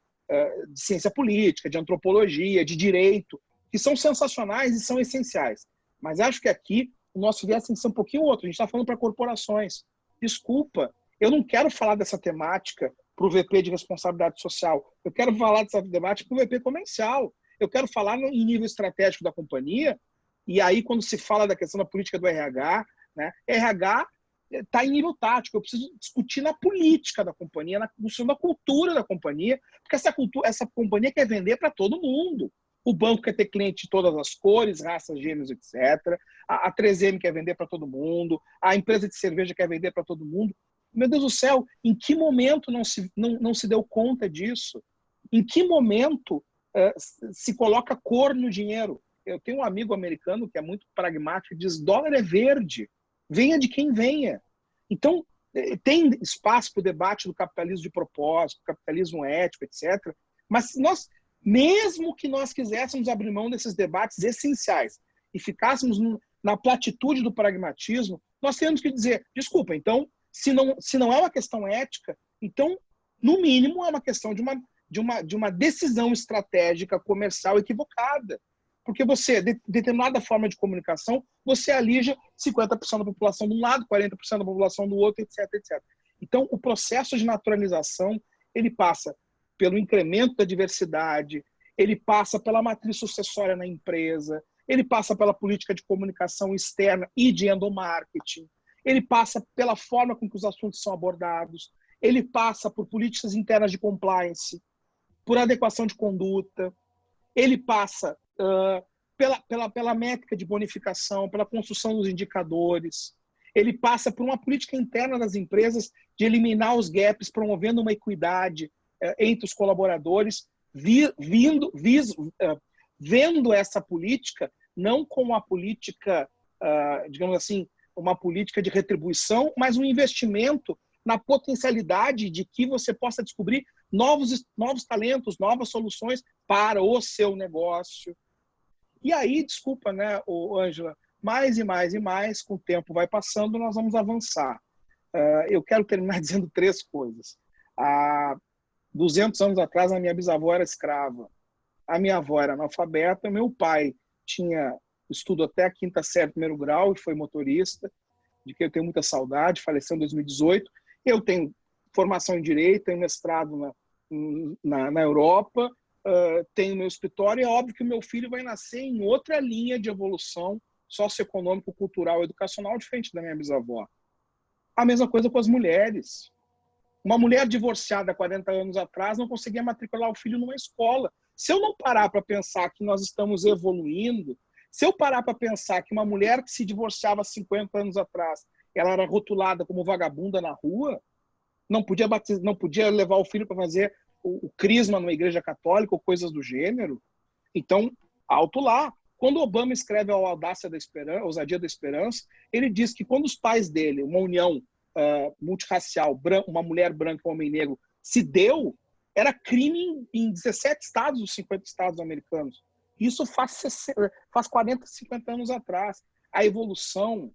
de ciência política, de antropologia, de direito, que são sensacionais e são essenciais. Mas acho que aqui o nosso viés tem que ser um pouquinho outro. A gente está falando para corporações. Desculpa, eu não quero falar dessa temática para o VP de responsabilidade social. Eu quero falar dessa temática para o VP comercial. eu quero falar em nível estratégico da companhia, e aí quando se fala da questão da política do RH, né, RH está em nível tático, eu preciso discutir na política da companhia, na construção da cultura da companhia, porque essa companhia quer vender para todo mundo. O banco quer ter cliente de todas as cores, raças, gêneros, etc. A 3M quer vender para todo mundo, a empresa de cerveja quer vender para todo mundo. Meu Deus do céu, em que momento não se deu conta disso? Em que momento se coloca cor no dinheiro? Eu tenho um amigo americano que é muito pragmático e diz: dólar é verde, venha de quem venha. Então, tem espaço para o debate do capitalismo de propósito, capitalismo ético, etc. Mas mesmo que nós quiséssemos abrir mão desses debates essenciais e ficássemos na platitude do pragmatismo, nós temos que dizer: desculpa, então, se não é uma questão ética, então, no mínimo, é uma questão de uma decisão estratégica comercial equivocada. Porque você, determinada forma de comunicação, você alija 50% da população de um lado, 40% da população do outro, etc, etc. Então, o processo de naturalização, ele passa pelo incremento da diversidade, ele passa pela matriz sucessória na empresa, ele passa pela política de comunicação externa e de endomarketing, ele passa pela forma com que os assuntos são abordados, ele passa por políticas internas de compliance, por adequação de conduta, ele passa pela métrica de bonificação, pela construção dos indicadores, ele passa por uma política interna das empresas de eliminar os gaps, promovendo uma equidade entre os colaboradores, vendo essa política não como uma política, digamos assim, uma política de retribuição, mas um investimento na potencialidade de que você possa descobrir novos talentos, novas soluções para o seu negócio. E aí, desculpa, né, Ângela, mais e mais e mais, com o tempo vai passando, nós vamos avançar. Eu quero terminar dizendo 3 coisas. Há 200 anos atrás, a minha bisavó era escrava. A minha avó era analfabeta, meu pai tinha estudo até a 5ª série, 1º grau, e foi motorista, de que eu tenho muita saudade, faleceu em 2018. Eu tenho formação em Direito, tenho mestrado na Europa, tenho meu escritório, e é óbvio que o meu filho vai nascer em outra linha de evolução socioeconômico, cultural, educacional, diferente da minha bisavó. A mesma coisa com as mulheres. Uma mulher divorciada 40 anos atrás não conseguia matricular o filho numa escola. Se eu não parar para pensar que nós estamos evoluindo, se eu parar para pensar que uma mulher que se divorciava 50 anos atrás, ela era rotulada como vagabunda na rua, não podia levar o filho para fazer o crisma numa igreja católica ou coisas do gênero. Então, alto lá. Quando Obama escreve a Ousadia da Esperança, ele diz que quando os pais dele, uma união multirracial, uma mulher branca e um homem negro, se deu, era crime em 17 estados dos 50 estados americanos. Isso faz 40, 50 anos atrás. A evolução,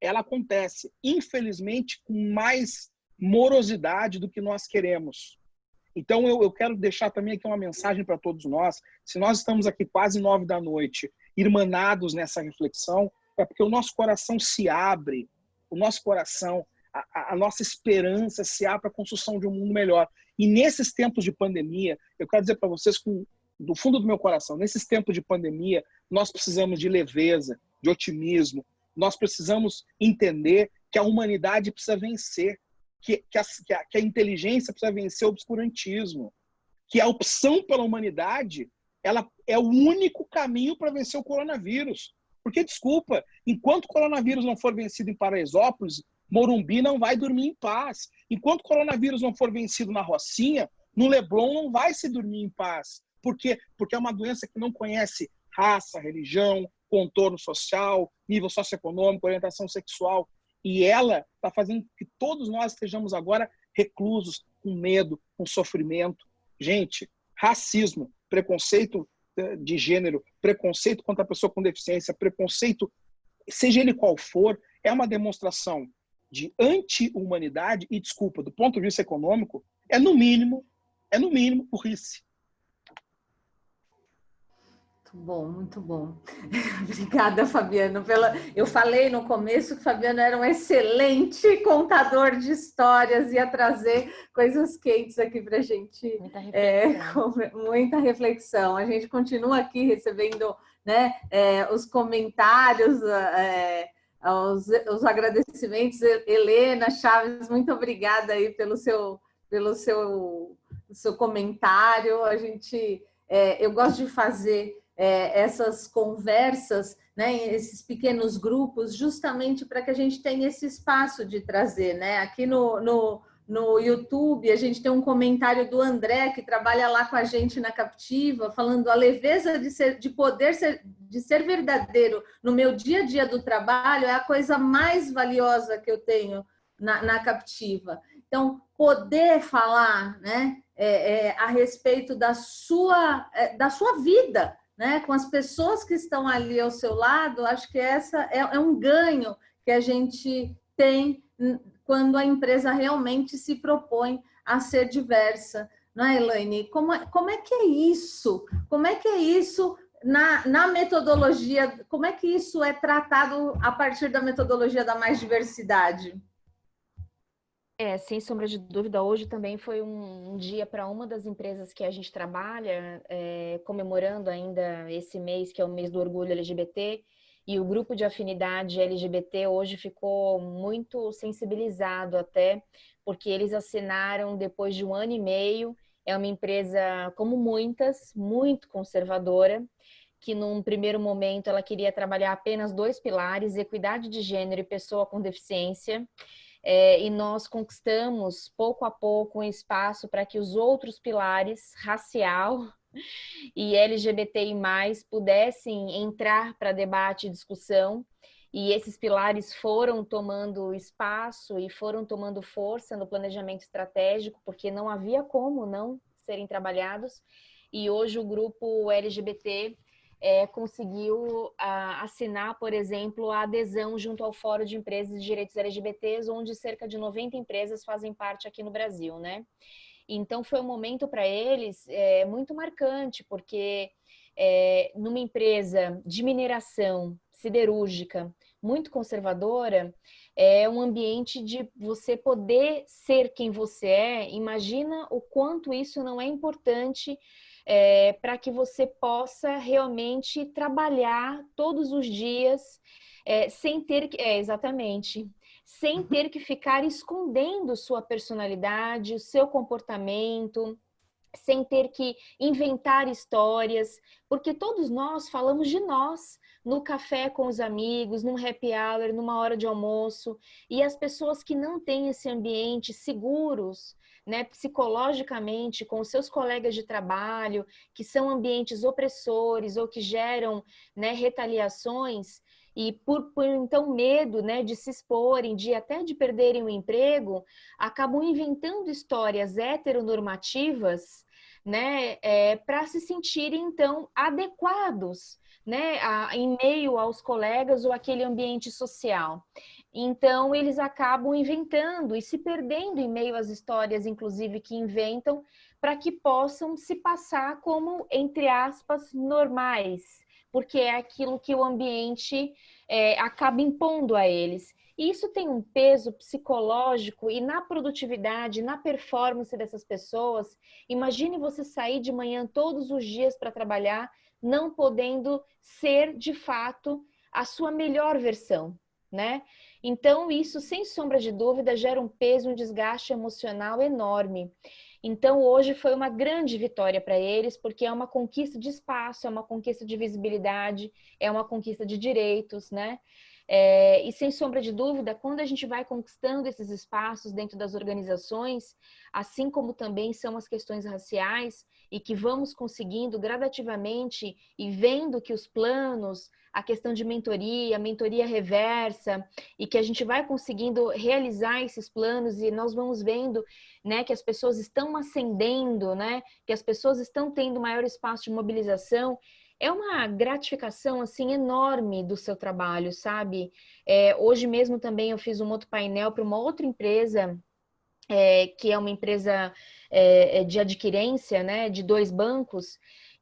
ela acontece, infelizmente, com mais morosidade do que nós queremos. Então, eu quero deixar também aqui uma mensagem para todos nós. Se nós estamos aqui quase 9 da noite, irmanados nessa reflexão, é porque o nosso coração se abre, o nosso coração, a nossa esperança se abre para a construção de um mundo melhor. E nesses tempos de pandemia, eu quero dizer para vocês, do fundo do meu coração, nesses tempos de pandemia, nós precisamos de leveza, de otimismo, nós precisamos entender que a humanidade precisa vencer, que a inteligência precisa vencer o obscurantismo, que a opção pela humanidade ela é o único caminho para vencer o coronavírus. Porque, desculpa, enquanto o coronavírus não for vencido em Paraisópolis, Morumbi não vai dormir em paz. Enquanto o coronavírus não for vencido na Rocinha, no Leblon não vai se dormir em paz. Por quê? Porque é uma doença que não conhece raça, religião, contorno social, nível socioeconômico, orientação sexual. E ela está fazendo que todos nós estejamos agora reclusos, com medo, com sofrimento. Gente, racismo, preconceito de gênero, preconceito contra a pessoa com deficiência, preconceito, seja ele qual for, é uma demonstração de anti-humanidade e, desculpa, do ponto de vista econômico, é no mínimo burrice. Muito bom, muito bom. Obrigada, Fabiano. Eu falei no começo que o Fabiano era um excelente contador de histórias, ia trazer coisas quentes aqui para a gente. Muita reflexão. Muita reflexão. A gente continua aqui recebendo, né, os comentários, os agradecimentos. Helena Chaves, muito obrigada aí pelo seu comentário. Eu gosto de fazer essas conversas, né, esses pequenos grupos, justamente para que a gente tenha esse espaço de trazer, né? Aqui no YouTube, a gente tem um comentário do André, que trabalha lá com a gente na Captiva, falando a leveza de ser verdadeiro no meu dia a dia do trabalho é a coisa mais valiosa que eu tenho na Captiva. Então, poder falar, né, a respeito da sua vida, né, com as pessoas que estão ali ao seu lado, acho que essa é um ganho que a gente tem quando a empresa realmente se propõe a ser diversa. Não é, Elaine? Como é que é isso? Como é que é isso na metodologia? Como é que isso é tratado a partir da metodologia da mais diversidade? Sem sombra de dúvida, hoje também foi um dia para uma das empresas que a gente trabalha, comemorando ainda esse mês, que é o mês do orgulho LGBT, e o grupo de afinidade LGBT hoje ficou muito sensibilizado até, porque eles assinaram depois de 1 ano e meio, é uma empresa, como muitas, muito conservadora, que num primeiro momento ela queria trabalhar apenas 2 pilares, equidade de gênero e pessoa com deficiência, e nós conquistamos pouco a pouco um espaço para que os outros pilares, racial e LGBTI+, pudessem entrar para debate e discussão, e esses pilares foram tomando espaço e foram tomando força no planejamento estratégico, porque não havia como não serem trabalhados, e hoje o grupo LGBT conseguiu assinar, por exemplo, a adesão junto ao Fórum de Empresas de Direitos LGBTs, onde cerca de 90 empresas fazem parte aqui no Brasil, né? Então, foi um momento para eles muito marcante, porque numa empresa de mineração siderúrgica muito conservadora, é um ambiente de você poder ser quem você é. Imagina o quanto isso não é importante para que você possa realmente trabalhar todos os dias sem ter que... exatamente. Sem ter que ficar escondendo sua personalidade, o seu comportamento, sem ter que inventar histórias, porque todos nós falamos de nós no café com os amigos, num happy hour, numa hora de almoço, e as pessoas que não têm esse ambiente seguros, né, psicologicamente, com os seus colegas de trabalho, que são ambientes opressores ou que geram, né, retaliações, e por então medo, né, de se exporem, até de perderem o emprego, acabam inventando histórias heteronormativas, né, para se sentirem então adequados, né, em meio aos colegas ou aquele ambiente social. Então eles acabam inventando e se perdendo em meio às histórias, inclusive, que inventam, para que possam se passar como, entre aspas, normais, porque é aquilo que o ambiente acaba impondo a eles. E isso tem um peso psicológico e na produtividade, na performance dessas pessoas. Imagine você sair de manhã todos os dias para trabalhar, não podendo ser, de fato, a sua melhor versão, né? Então, isso, sem sombra de dúvida, gera um peso, um desgaste emocional enorme. Então, hoje foi uma grande vitória para eles, porque é uma conquista de espaço, é uma conquista de visibilidade, é uma conquista de direitos, né? E sem sombra de dúvida, quando a gente vai conquistando esses espaços dentro das organizações, assim como também são as questões raciais, e que vamos conseguindo gradativamente e vendo que os planos, a questão de mentoria reversa, e que a gente vai conseguindo realizar esses planos e nós vamos vendo, né, que as pessoas estão ascendendo, né, que as pessoas estão tendo maior espaço de mobilização. É uma gratificação, assim, enorme do seu trabalho, sabe? Hoje mesmo também eu fiz um outro painel para uma outra empresa, que é uma empresa de adquirência, né, de 2 bancos,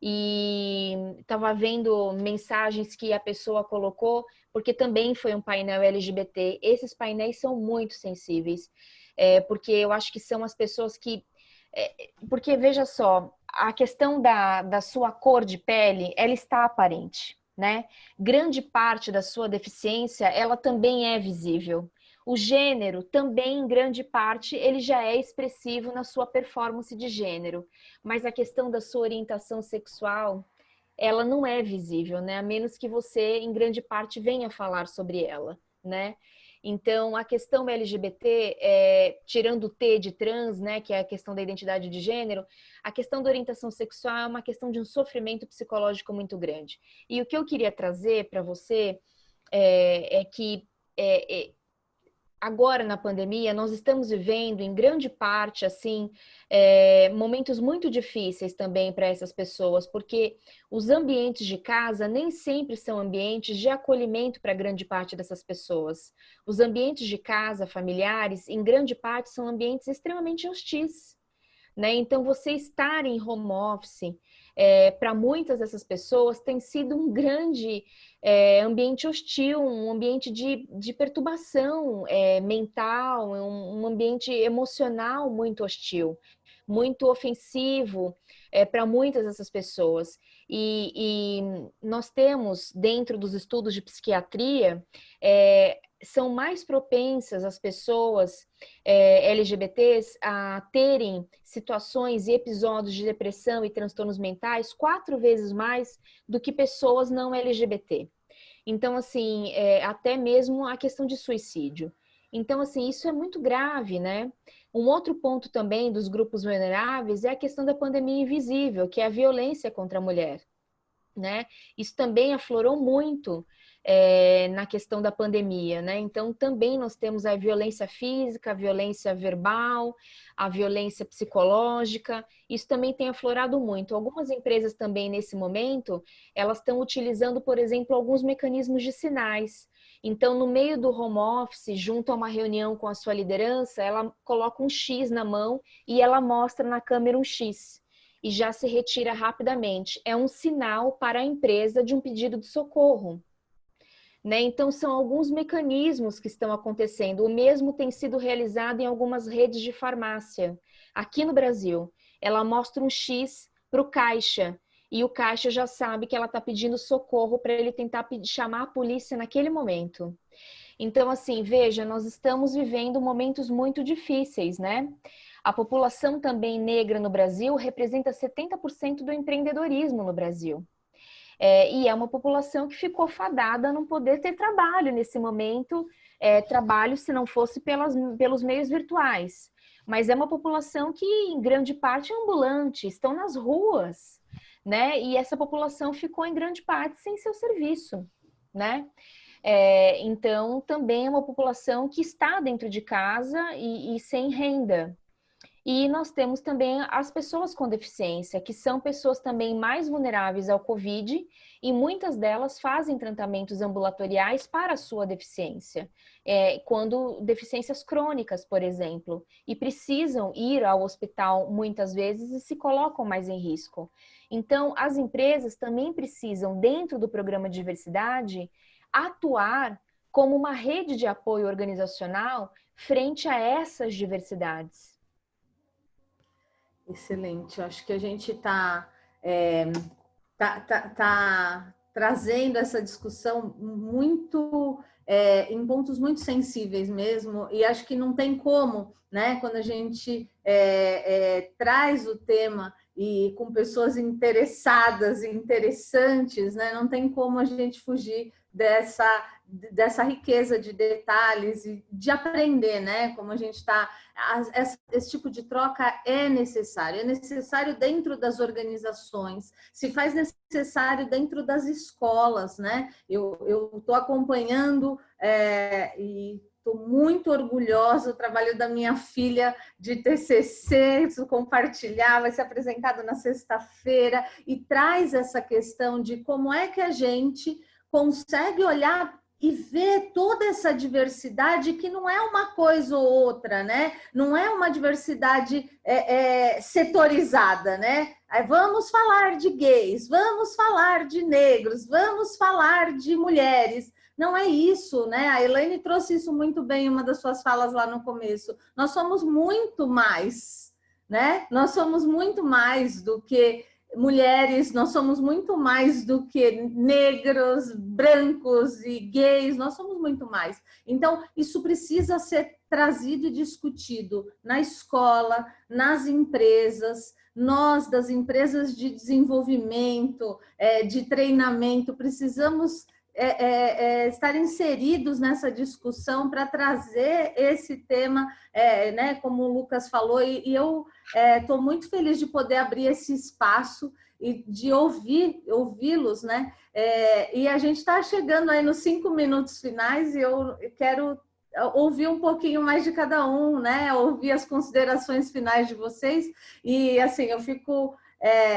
e estava vendo mensagens que a pessoa colocou, porque também foi um painel LGBT. Esses painéis são muito sensíveis, porque eu acho que são as pessoas que... porque, veja só, a questão da sua cor de pele, ela está aparente, né? Grande parte da sua deficiência, ela também é visível. O gênero também, em grande parte, ele já é expressivo na sua performance de gênero. Mas a questão da sua orientação sexual, ela não é visível, né? A menos que você, em grande parte, venha falar sobre ela, né? Então, a questão LGBT, tirando o T de trans, né, que é a questão da identidade de gênero, a questão da orientação sexual é uma questão de um sofrimento psicológico muito grande. E o que eu queria trazer para você é que agora na pandemia nós estamos vivendo em grande parte assim momentos muito difíceis também para essas pessoas, porque os ambientes de casa nem sempre são ambientes de acolhimento para grande parte dessas pessoas. Os ambientes de casa, familiares, em grande parte são ambientes extremamente hostis, né? Então você estar em home office para muitas dessas pessoas tem sido um grande ambiente hostil, um ambiente de perturbação mental, um ambiente emocional muito hostil, muito ofensivo para muitas dessas pessoas. E nós temos, dentro dos estudos de psiquiatria, são mais propensas as pessoas LGBTs a terem situações e episódios de depressão e transtornos mentais 4 vezes mais do que pessoas não LGBT. Então, assim, até mesmo a questão de suicídio. Então, assim, isso é muito grave, né? Um outro ponto também dos grupos vulneráveis é a questão da pandemia invisível, que é a violência contra a mulher, né? Isso também aflorou muito na questão da pandemia, né? Então, também nós temos a violência física, a violência verbal, a violência psicológica. Isso também tem aflorado muito. Algumas empresas também, nesse momento, elas estão utilizando, por exemplo, alguns mecanismos de sinais. Então, no meio do home office, junto a uma reunião com a sua liderança, ela coloca um X na mão e ela mostra na câmera um X. E já se retira rapidamente. É um sinal para a empresa de um pedido de socorro, né? Então, são alguns mecanismos que estão acontecendo. O mesmo tem sido realizado em algumas redes de farmácia. Aqui no Brasil, ela mostra um X para o caixa, e o caixa já sabe que ela está pedindo socorro para ele tentar chamar a polícia naquele momento. Então, assim, veja, nós estamos vivendo momentos muito difíceis, né? A população também negra no Brasil representa 70% do empreendedorismo no Brasil. E é uma população que ficou fadada a não poder ter trabalho nesse momento, trabalho se não fosse pelos meios virtuais. Mas é uma população que, em grande parte, é ambulante, estão nas ruas, né? E essa população ficou, em grande parte, sem seu serviço, né? Então, também é uma população que está dentro de casa e sem renda. E nós temos também as pessoas com deficiência, que são pessoas também mais vulneráveis ao Covid, e muitas delas fazem tratamentos ambulatoriais para a sua deficiência, quando deficiências crônicas, por exemplo, e precisam ir ao hospital muitas vezes e se colocam mais em risco. Então, as empresas também precisam, dentro do programa de diversidade, atuar como uma rede de apoio organizacional frente a essas diversidades. Excelente. Eu acho que a gente está trazendo essa discussão muito em pontos muito sensíveis mesmo, e acho que não tem como, né? Quando a gente traz o tema e com pessoas interessadas e interessantes, né? Não tem como a gente fugir dessa riqueza de detalhes e de aprender, né? Como a gente está... Esse tipo de troca é necessário dentro das organizações, se faz necessário dentro das escolas, né? Eu estou acompanhando e estou muito orgulhosa do trabalho da minha filha de TCC, preciso compartilhar, vai ser apresentado na sexta-feira, e traz essa questão de como é que a gente consegue olhar e ver toda essa diversidade que não é uma coisa ou outra, né? Não é uma diversidade setorizada, né? Vamos falar de gays, vamos falar de negros, vamos falar de mulheres. Não é isso, né? A Elaine trouxe isso muito bem em uma das suas falas lá no começo. Nós somos muito mais, né? Nós somos muito mais do que mulheres, nós somos muito mais do que negros, brancos e gays, nós somos muito mais. Então, isso precisa ser trazido e discutido na escola, nas empresas. Nós, das empresas de desenvolvimento, de treinamento, precisamos estar inseridos nessa discussão para trazer esse tema, né, como o Lucas falou, e eu estou muito feliz de poder abrir esse espaço e de ouvi-los, né? E a gente está chegando aí nos 5 minutos finais e eu quero ouvir um pouquinho mais de cada um, né? Ouvir as considerações finais de vocês e assim eu fico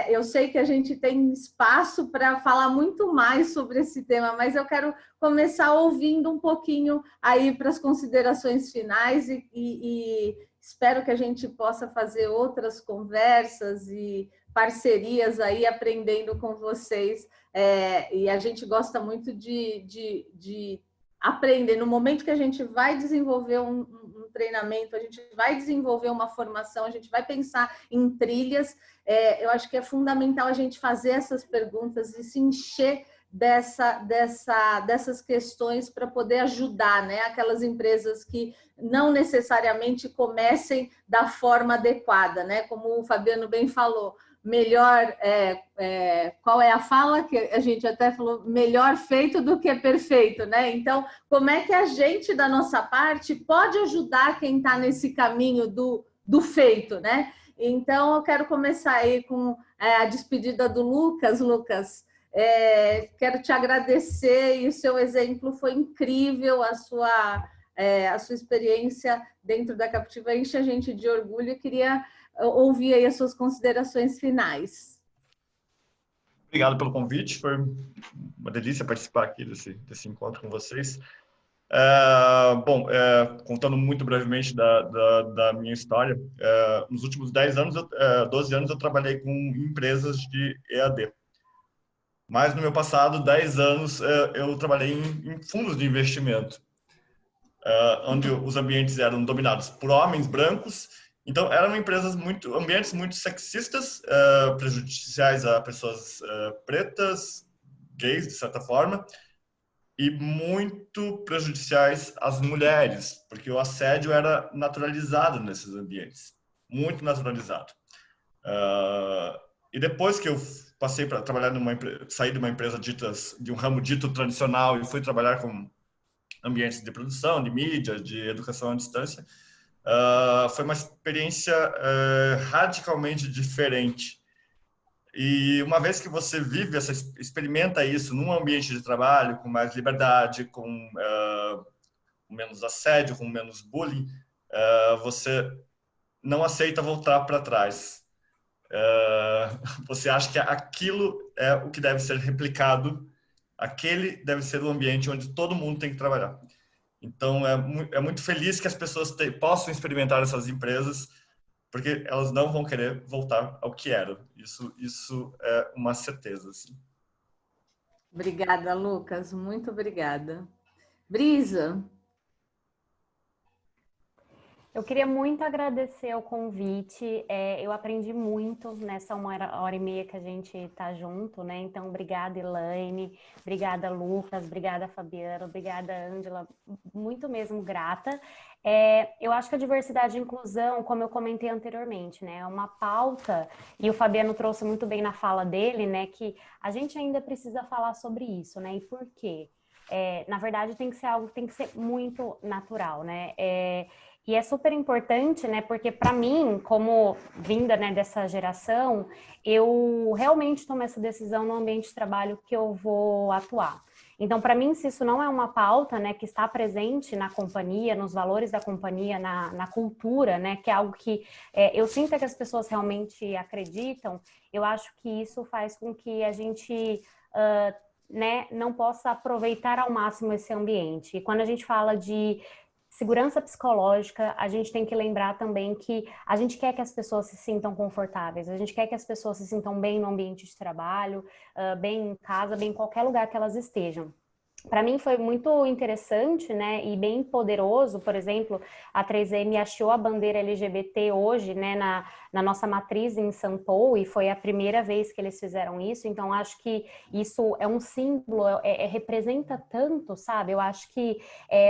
eu sei que a gente tem espaço para falar muito mais sobre esse tema, mas eu quero começar ouvindo um pouquinho aí para as considerações finais e espero que a gente possa fazer outras conversas e parcerias aí, aprendendo com vocês. E a gente gosta muito de aprender. No momento que a gente vai desenvolver um treinamento, a gente vai desenvolver uma formação, a gente vai pensar em trilhas, eu acho que é fundamental a gente fazer essas perguntas e se encher dessas questões para poder ajudar, né, aquelas empresas que não necessariamente comecem da forma adequada, né? Como o Fabiano bem falou, melhor, qual é a fala que a gente até falou, melhor feito do que perfeito, né? Então, como é que a gente, da nossa parte, pode ajudar quem está nesse caminho do feito, né? Então, eu quero começar aí com a despedida do Lucas. Lucas, quero te agradecer, e o seu exemplo foi incrível, a sua experiência dentro da Captiva enche a gente de orgulho. Eu queria ouvir aí as suas considerações finais. Obrigado pelo convite, foi uma delícia participar aqui desse encontro com vocês. Contando muito brevemente da minha história, nos últimos 12 anos eu trabalhei com empresas de EAD. Mas no meu passado, 10 anos, eu trabalhei em fundos de investimento, onde os ambientes eram dominados por homens brancos. Então, eram ambientes muito sexistas, prejudiciais a pessoas pretas, gays, de certa forma, e muito prejudiciais às mulheres, porque o assédio era naturalizado nesses ambientes, muito naturalizado. E depois que eu passei para trabalhar saí de uma empresa de um ramo dito tradicional e fui trabalhar com ambientes de produção, de mídia, de educação à distância, foi uma experiência radicalmente diferente. E uma vez que você experimenta isso num ambiente de trabalho com mais liberdade, com menos assédio, com menos bullying, você não aceita voltar para trás. Você acha que aquilo é o que deve ser replicado, aquele deve ser o ambiente onde todo mundo tem que trabalhar. Então, é muito feliz que as pessoas possam experimentar essas empresas, porque elas não vão querer voltar ao que era. Isso é uma certeza. Assim. Obrigada, Lucas. Muito obrigada. Brisa? Eu queria muito agradecer o convite. Eu aprendi muito nessa 1h30 que a gente está junto, né? Então, obrigada, Elaine. Obrigada, Lucas. Obrigada, Fabiana. Obrigada, Ângela. Muito mesmo grata. Eu acho que a diversidade e inclusão, como eu comentei anteriormente, né? É uma pauta, e o Fabiano trouxe muito bem na fala dele, né? Que a gente ainda precisa falar sobre isso, né? E por quê? Na verdade, tem que ser algo que tem que ser muito natural, né? E é super importante, né? Porque para mim, como vinda, né, dessa geração, eu realmente tomo essa decisão no ambiente de trabalho que eu vou atuar. Então, para mim, se isso não é uma pauta, né, que está presente na companhia, nos valores da companhia, na cultura, né, que é algo que eu sinto que as pessoas realmente acreditam, eu acho que isso faz com que a gente né, não possa aproveitar ao máximo esse ambiente. E quando a gente fala de segurança psicológica, a gente tem que lembrar também que a gente quer que as pessoas se sintam confortáveis, a gente quer que as pessoas se sintam bem no ambiente de trabalho, bem em casa, bem em qualquer lugar que elas estejam. Para mim foi muito interessante, né, e bem poderoso, por exemplo, a 3M achou a bandeira LGBT hoje, né, na nossa matriz em São Paulo, e foi a primeira vez que eles fizeram isso, então acho que isso é um símbolo, representa tanto, sabe? Eu acho que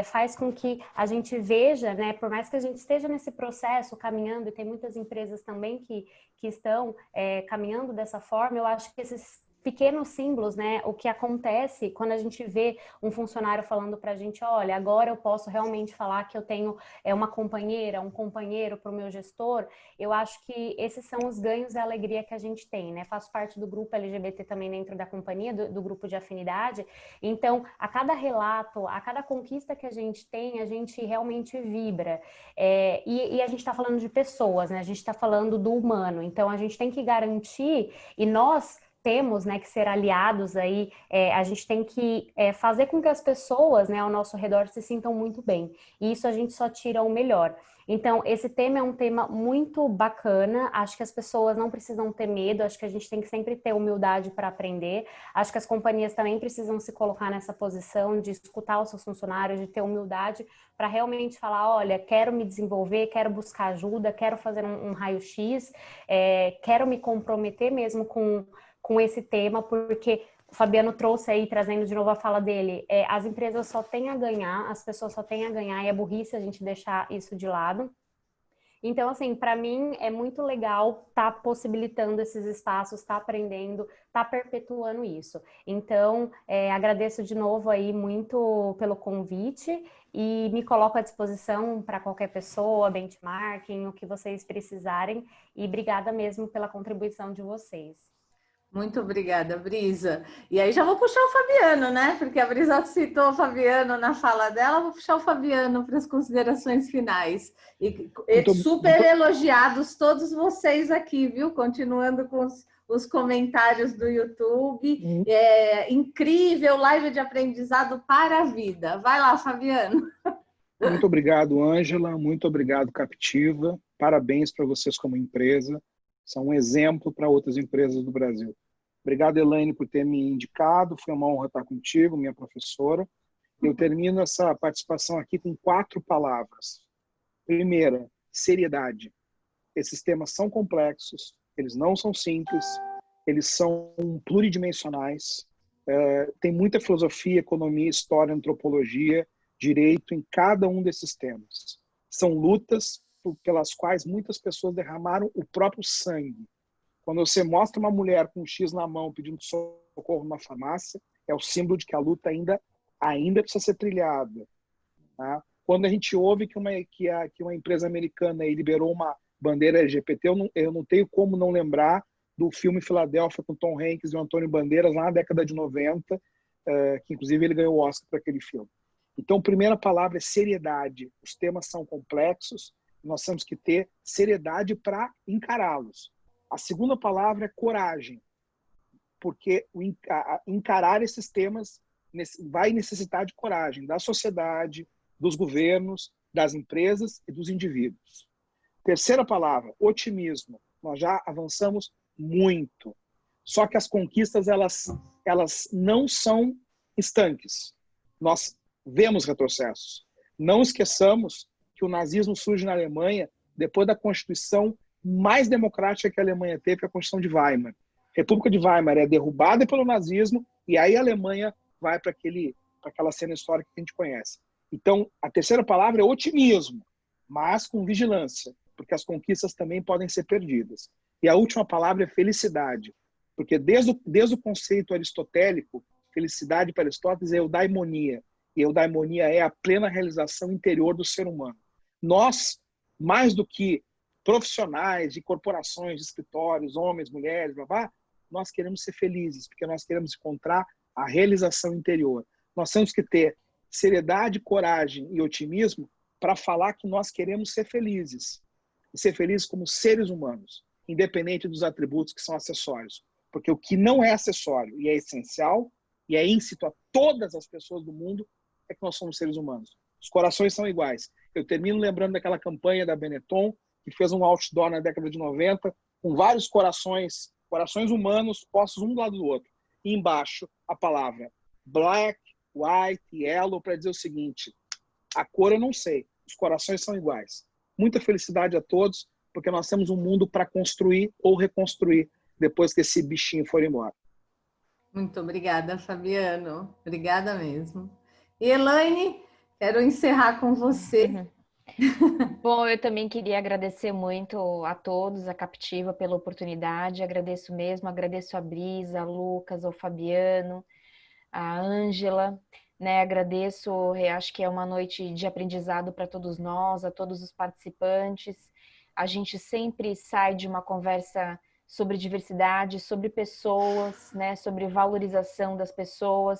faz com que a gente veja, né, por mais que a gente esteja nesse processo caminhando, e tem muitas empresas também que estão caminhando dessa forma, eu acho que esses pequenos símbolos, né? O que acontece quando a gente vê um funcionário falando para a gente, olha, agora eu posso realmente falar que eu tenho uma companheira, um companheiro para o meu gestor. Eu acho que esses são os ganhos e a alegria que a gente tem, né? Faço parte do grupo LGBT também dentro da companhia, do grupo de afinidade. Então, a cada relato, a cada conquista que a gente tem, a gente realmente vibra. E a gente está falando de pessoas, né? A gente está falando do humano. Então, a gente tem que garantir, e nós temos, né, que ser aliados aí, a gente tem que fazer com que as pessoas, né, ao nosso redor se sintam muito bem. E isso a gente só tira o melhor. Então, esse tema é um tema muito bacana, acho que as pessoas não precisam ter medo, acho que a gente tem que sempre ter humildade para aprender, acho que as companhias também precisam se colocar nessa posição de escutar os seus funcionários, de ter humildade para realmente falar, olha, quero me desenvolver, quero buscar ajuda, quero fazer um raio-x, quero me comprometer mesmo com esse tema, porque o Fabiano trouxe aí, trazendo de novo a fala dele, as empresas só têm a ganhar, as pessoas só têm a ganhar, e é burrice a gente deixar isso de lado. Então, assim, para mim é muito legal estar possibilitando esses espaços, estar aprendendo, estar perpetuando isso. Então, agradeço de novo aí muito pelo convite e me coloco à disposição para qualquer pessoa, benchmarking, o que vocês precisarem. E obrigada mesmo pela contribuição de vocês. Muito obrigada, Brisa. E aí já vou puxar o Fabiano, né? Porque a Brisa citou o Fabiano na fala dela, vou puxar o Fabiano para as considerações finais. E super elogiados todos vocês aqui, viu? Continuando com os comentários do YouTube. Incrível, live de aprendizado para a vida. Vai lá, Fabiano. Muito obrigado, Ângela. Muito obrigado, Captiva. Parabéns para vocês como empresa. São um exemplo para outras empresas do Brasil. Obrigado, Elaine, por ter me indicado. Foi uma honra estar contigo, minha professora. Eu termino essa participação aqui com 4 palavras. Primeira, seriedade. Esses temas são complexos, eles não são simples, eles são pluridimensionais. Tem muita filosofia, economia, história, antropologia, direito em cada um desses temas. São lutas pelas quais muitas pessoas derramaram o próprio sangue. Quando você mostra uma mulher com um X na mão pedindo socorro numa farmácia, é o símbolo de que a luta ainda precisa ser trilhada. Tá? Quando a gente ouve que uma empresa americana liberou uma bandeira LGBT, eu não tenho como não lembrar do filme Filadélfia com Tom Hanks e o Antônio Bandeiras, lá na década de 90, que inclusive ele ganhou o Oscar para aquele filme. Então, a primeira palavra é seriedade. Os temas são complexos, nós temos que ter seriedade para encará-los. A segunda palavra é coragem, porque encarar esses temas vai necessitar de coragem da sociedade, dos governos, das empresas e dos indivíduos. Terceira palavra, otimismo. Nós já avançamos muito, só que as conquistas elas não são estanques. Nós vemos retrocessos. Não esqueçamos que o nazismo surge na Alemanha depois da Constituição mais democrática que a Alemanha teve, a Constituição de Weimar. A República de Weimar é derrubada pelo nazismo e aí a Alemanha vai para aquela cena histórica que a gente conhece. Então, a terceira palavra é otimismo, mas com vigilância, porque as conquistas também podem ser perdidas. E a última palavra é felicidade, porque desde o conceito aristotélico, felicidade para Aristóteles é eudaimonia, e eudaimonia é a plena realização interior do ser humano. Nós, mais do que profissionais de corporações, de escritórios, homens, mulheres, nós queremos ser felizes, porque nós queremos encontrar a realização interior. Nós temos que ter seriedade, coragem e otimismo para falar que nós queremos ser felizes. E ser felizes como seres humanos, independente dos atributos que são acessórios. Porque o que não é acessório e é essencial e é íncito a todas as pessoas do mundo, é que nós somos seres humanos. Os corações são iguais. Eu termino lembrando daquela campanha da Benetton, que fez um outdoor na década de 90, com vários corações humanos postos um do lado do outro. E embaixo a palavra black, white, yellow, para dizer o seguinte: a cor eu não sei, os corações são iguais. Muita felicidade a todos, porque nós temos um mundo para construir ou reconstruir depois que esse bichinho for embora. Muito obrigada, Fabiano. Obrigada mesmo. E Elaine, quero encerrar com você. Bom, eu também queria agradecer muito a todos, a Captiva, pela oportunidade. Agradeço mesmo, agradeço a Brisa, a Lucas, ao Fabiano, a Ângela, né? Agradeço, acho que é uma noite de aprendizado para todos nós, a todos os participantes. A gente sempre sai de uma conversa sobre diversidade, sobre pessoas, né? Sobre valorização das pessoas,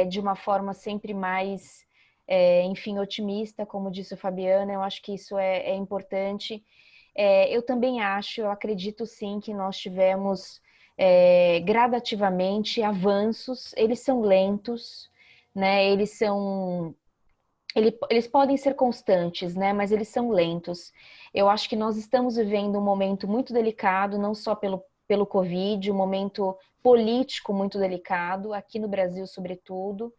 de uma forma sempre mais, enfim, otimista, como disse o Fabiano. Eu acho que isso é importante. Eu também acho, eu acredito sim que nós tivemos gradativamente avanços. Eles são lentos, né? Eles podem ser constantes, né? Mas eles são lentos. Eu acho que nós estamos vivendo um momento muito delicado, não só pelo Covid, um momento político muito delicado, aqui no Brasil, sobretudo,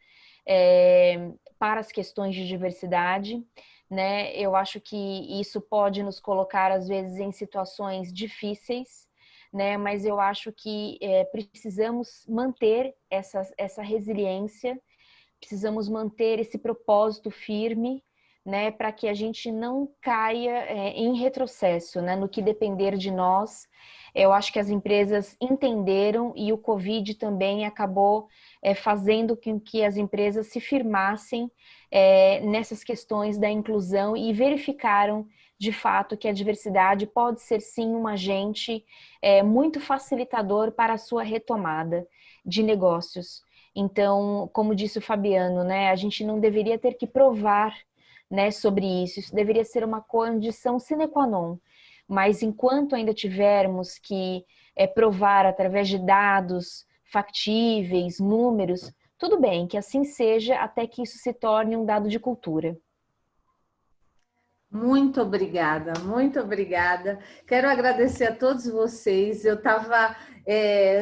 para as questões de diversidade, né? Eu acho que isso pode nos colocar, às vezes, em situações difíceis, né? Mas eu acho que precisamos manter essa resiliência, precisamos manter esse propósito firme, né, para que a gente não caia em retrocesso, né, no que depender de nós. Eu acho que as empresas entenderam e o Covid também acabou fazendo com que as empresas se firmassem nessas questões da inclusão e verificaram, de fato, que a diversidade pode ser, sim, um agente muito facilitador para a sua retomada de negócios. Então, como disse o Fabiano, né, a gente não deveria ter que provar, né, sobre isso. Isso deveria ser uma condição sine qua non. Mas enquanto ainda tivermos que provar através de dados factíveis, números, tudo bem, que assim seja, até que isso se torne um dado de cultura. Muito obrigada, muito obrigada. Quero agradecer a todos vocês. Eu estava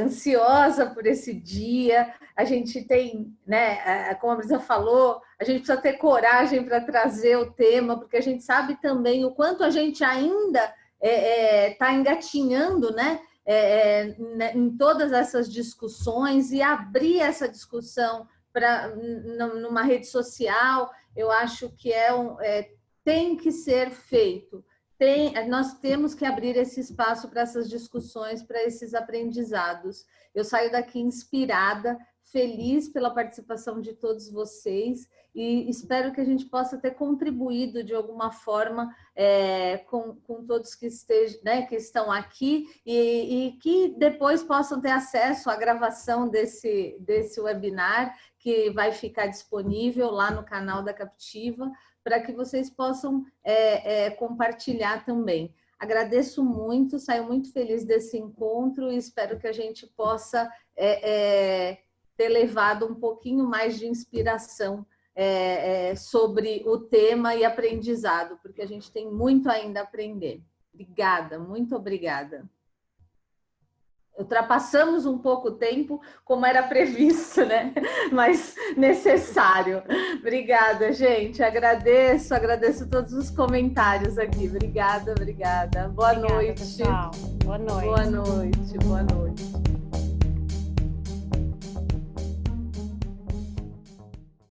ansiosa por esse dia. A gente tem, né, como a Brisa falou, a gente precisa ter coragem para trazer o tema, porque a gente sabe também o quanto a gente ainda está engatinhando, né, em todas essas discussões, e abrir essa discussão numa rede social. Eu acho que tem que ser feito. Nós temos que abrir esse espaço para essas discussões, para esses aprendizados. Eu saio daqui inspirada, feliz pela participação de todos vocês, e espero que a gente possa ter contribuído de alguma forma com todos que estão aqui, e que depois possam ter acesso à gravação desse webinar, que vai ficar disponível lá no canal da Captiva, para que vocês possam compartilhar também. Agradeço muito, saio muito feliz desse encontro e espero que a gente possa ter levado um pouquinho mais de inspiração sobre o tema e aprendizado, porque a gente tem muito ainda a aprender. Obrigada, muito obrigada. Ultrapassamos um pouco o tempo, como era previsto, né? Mas necessário. Obrigada, gente. Agradeço todos os comentários aqui. Obrigada. Boa noite. Pessoal. Boa noite. Boa noite.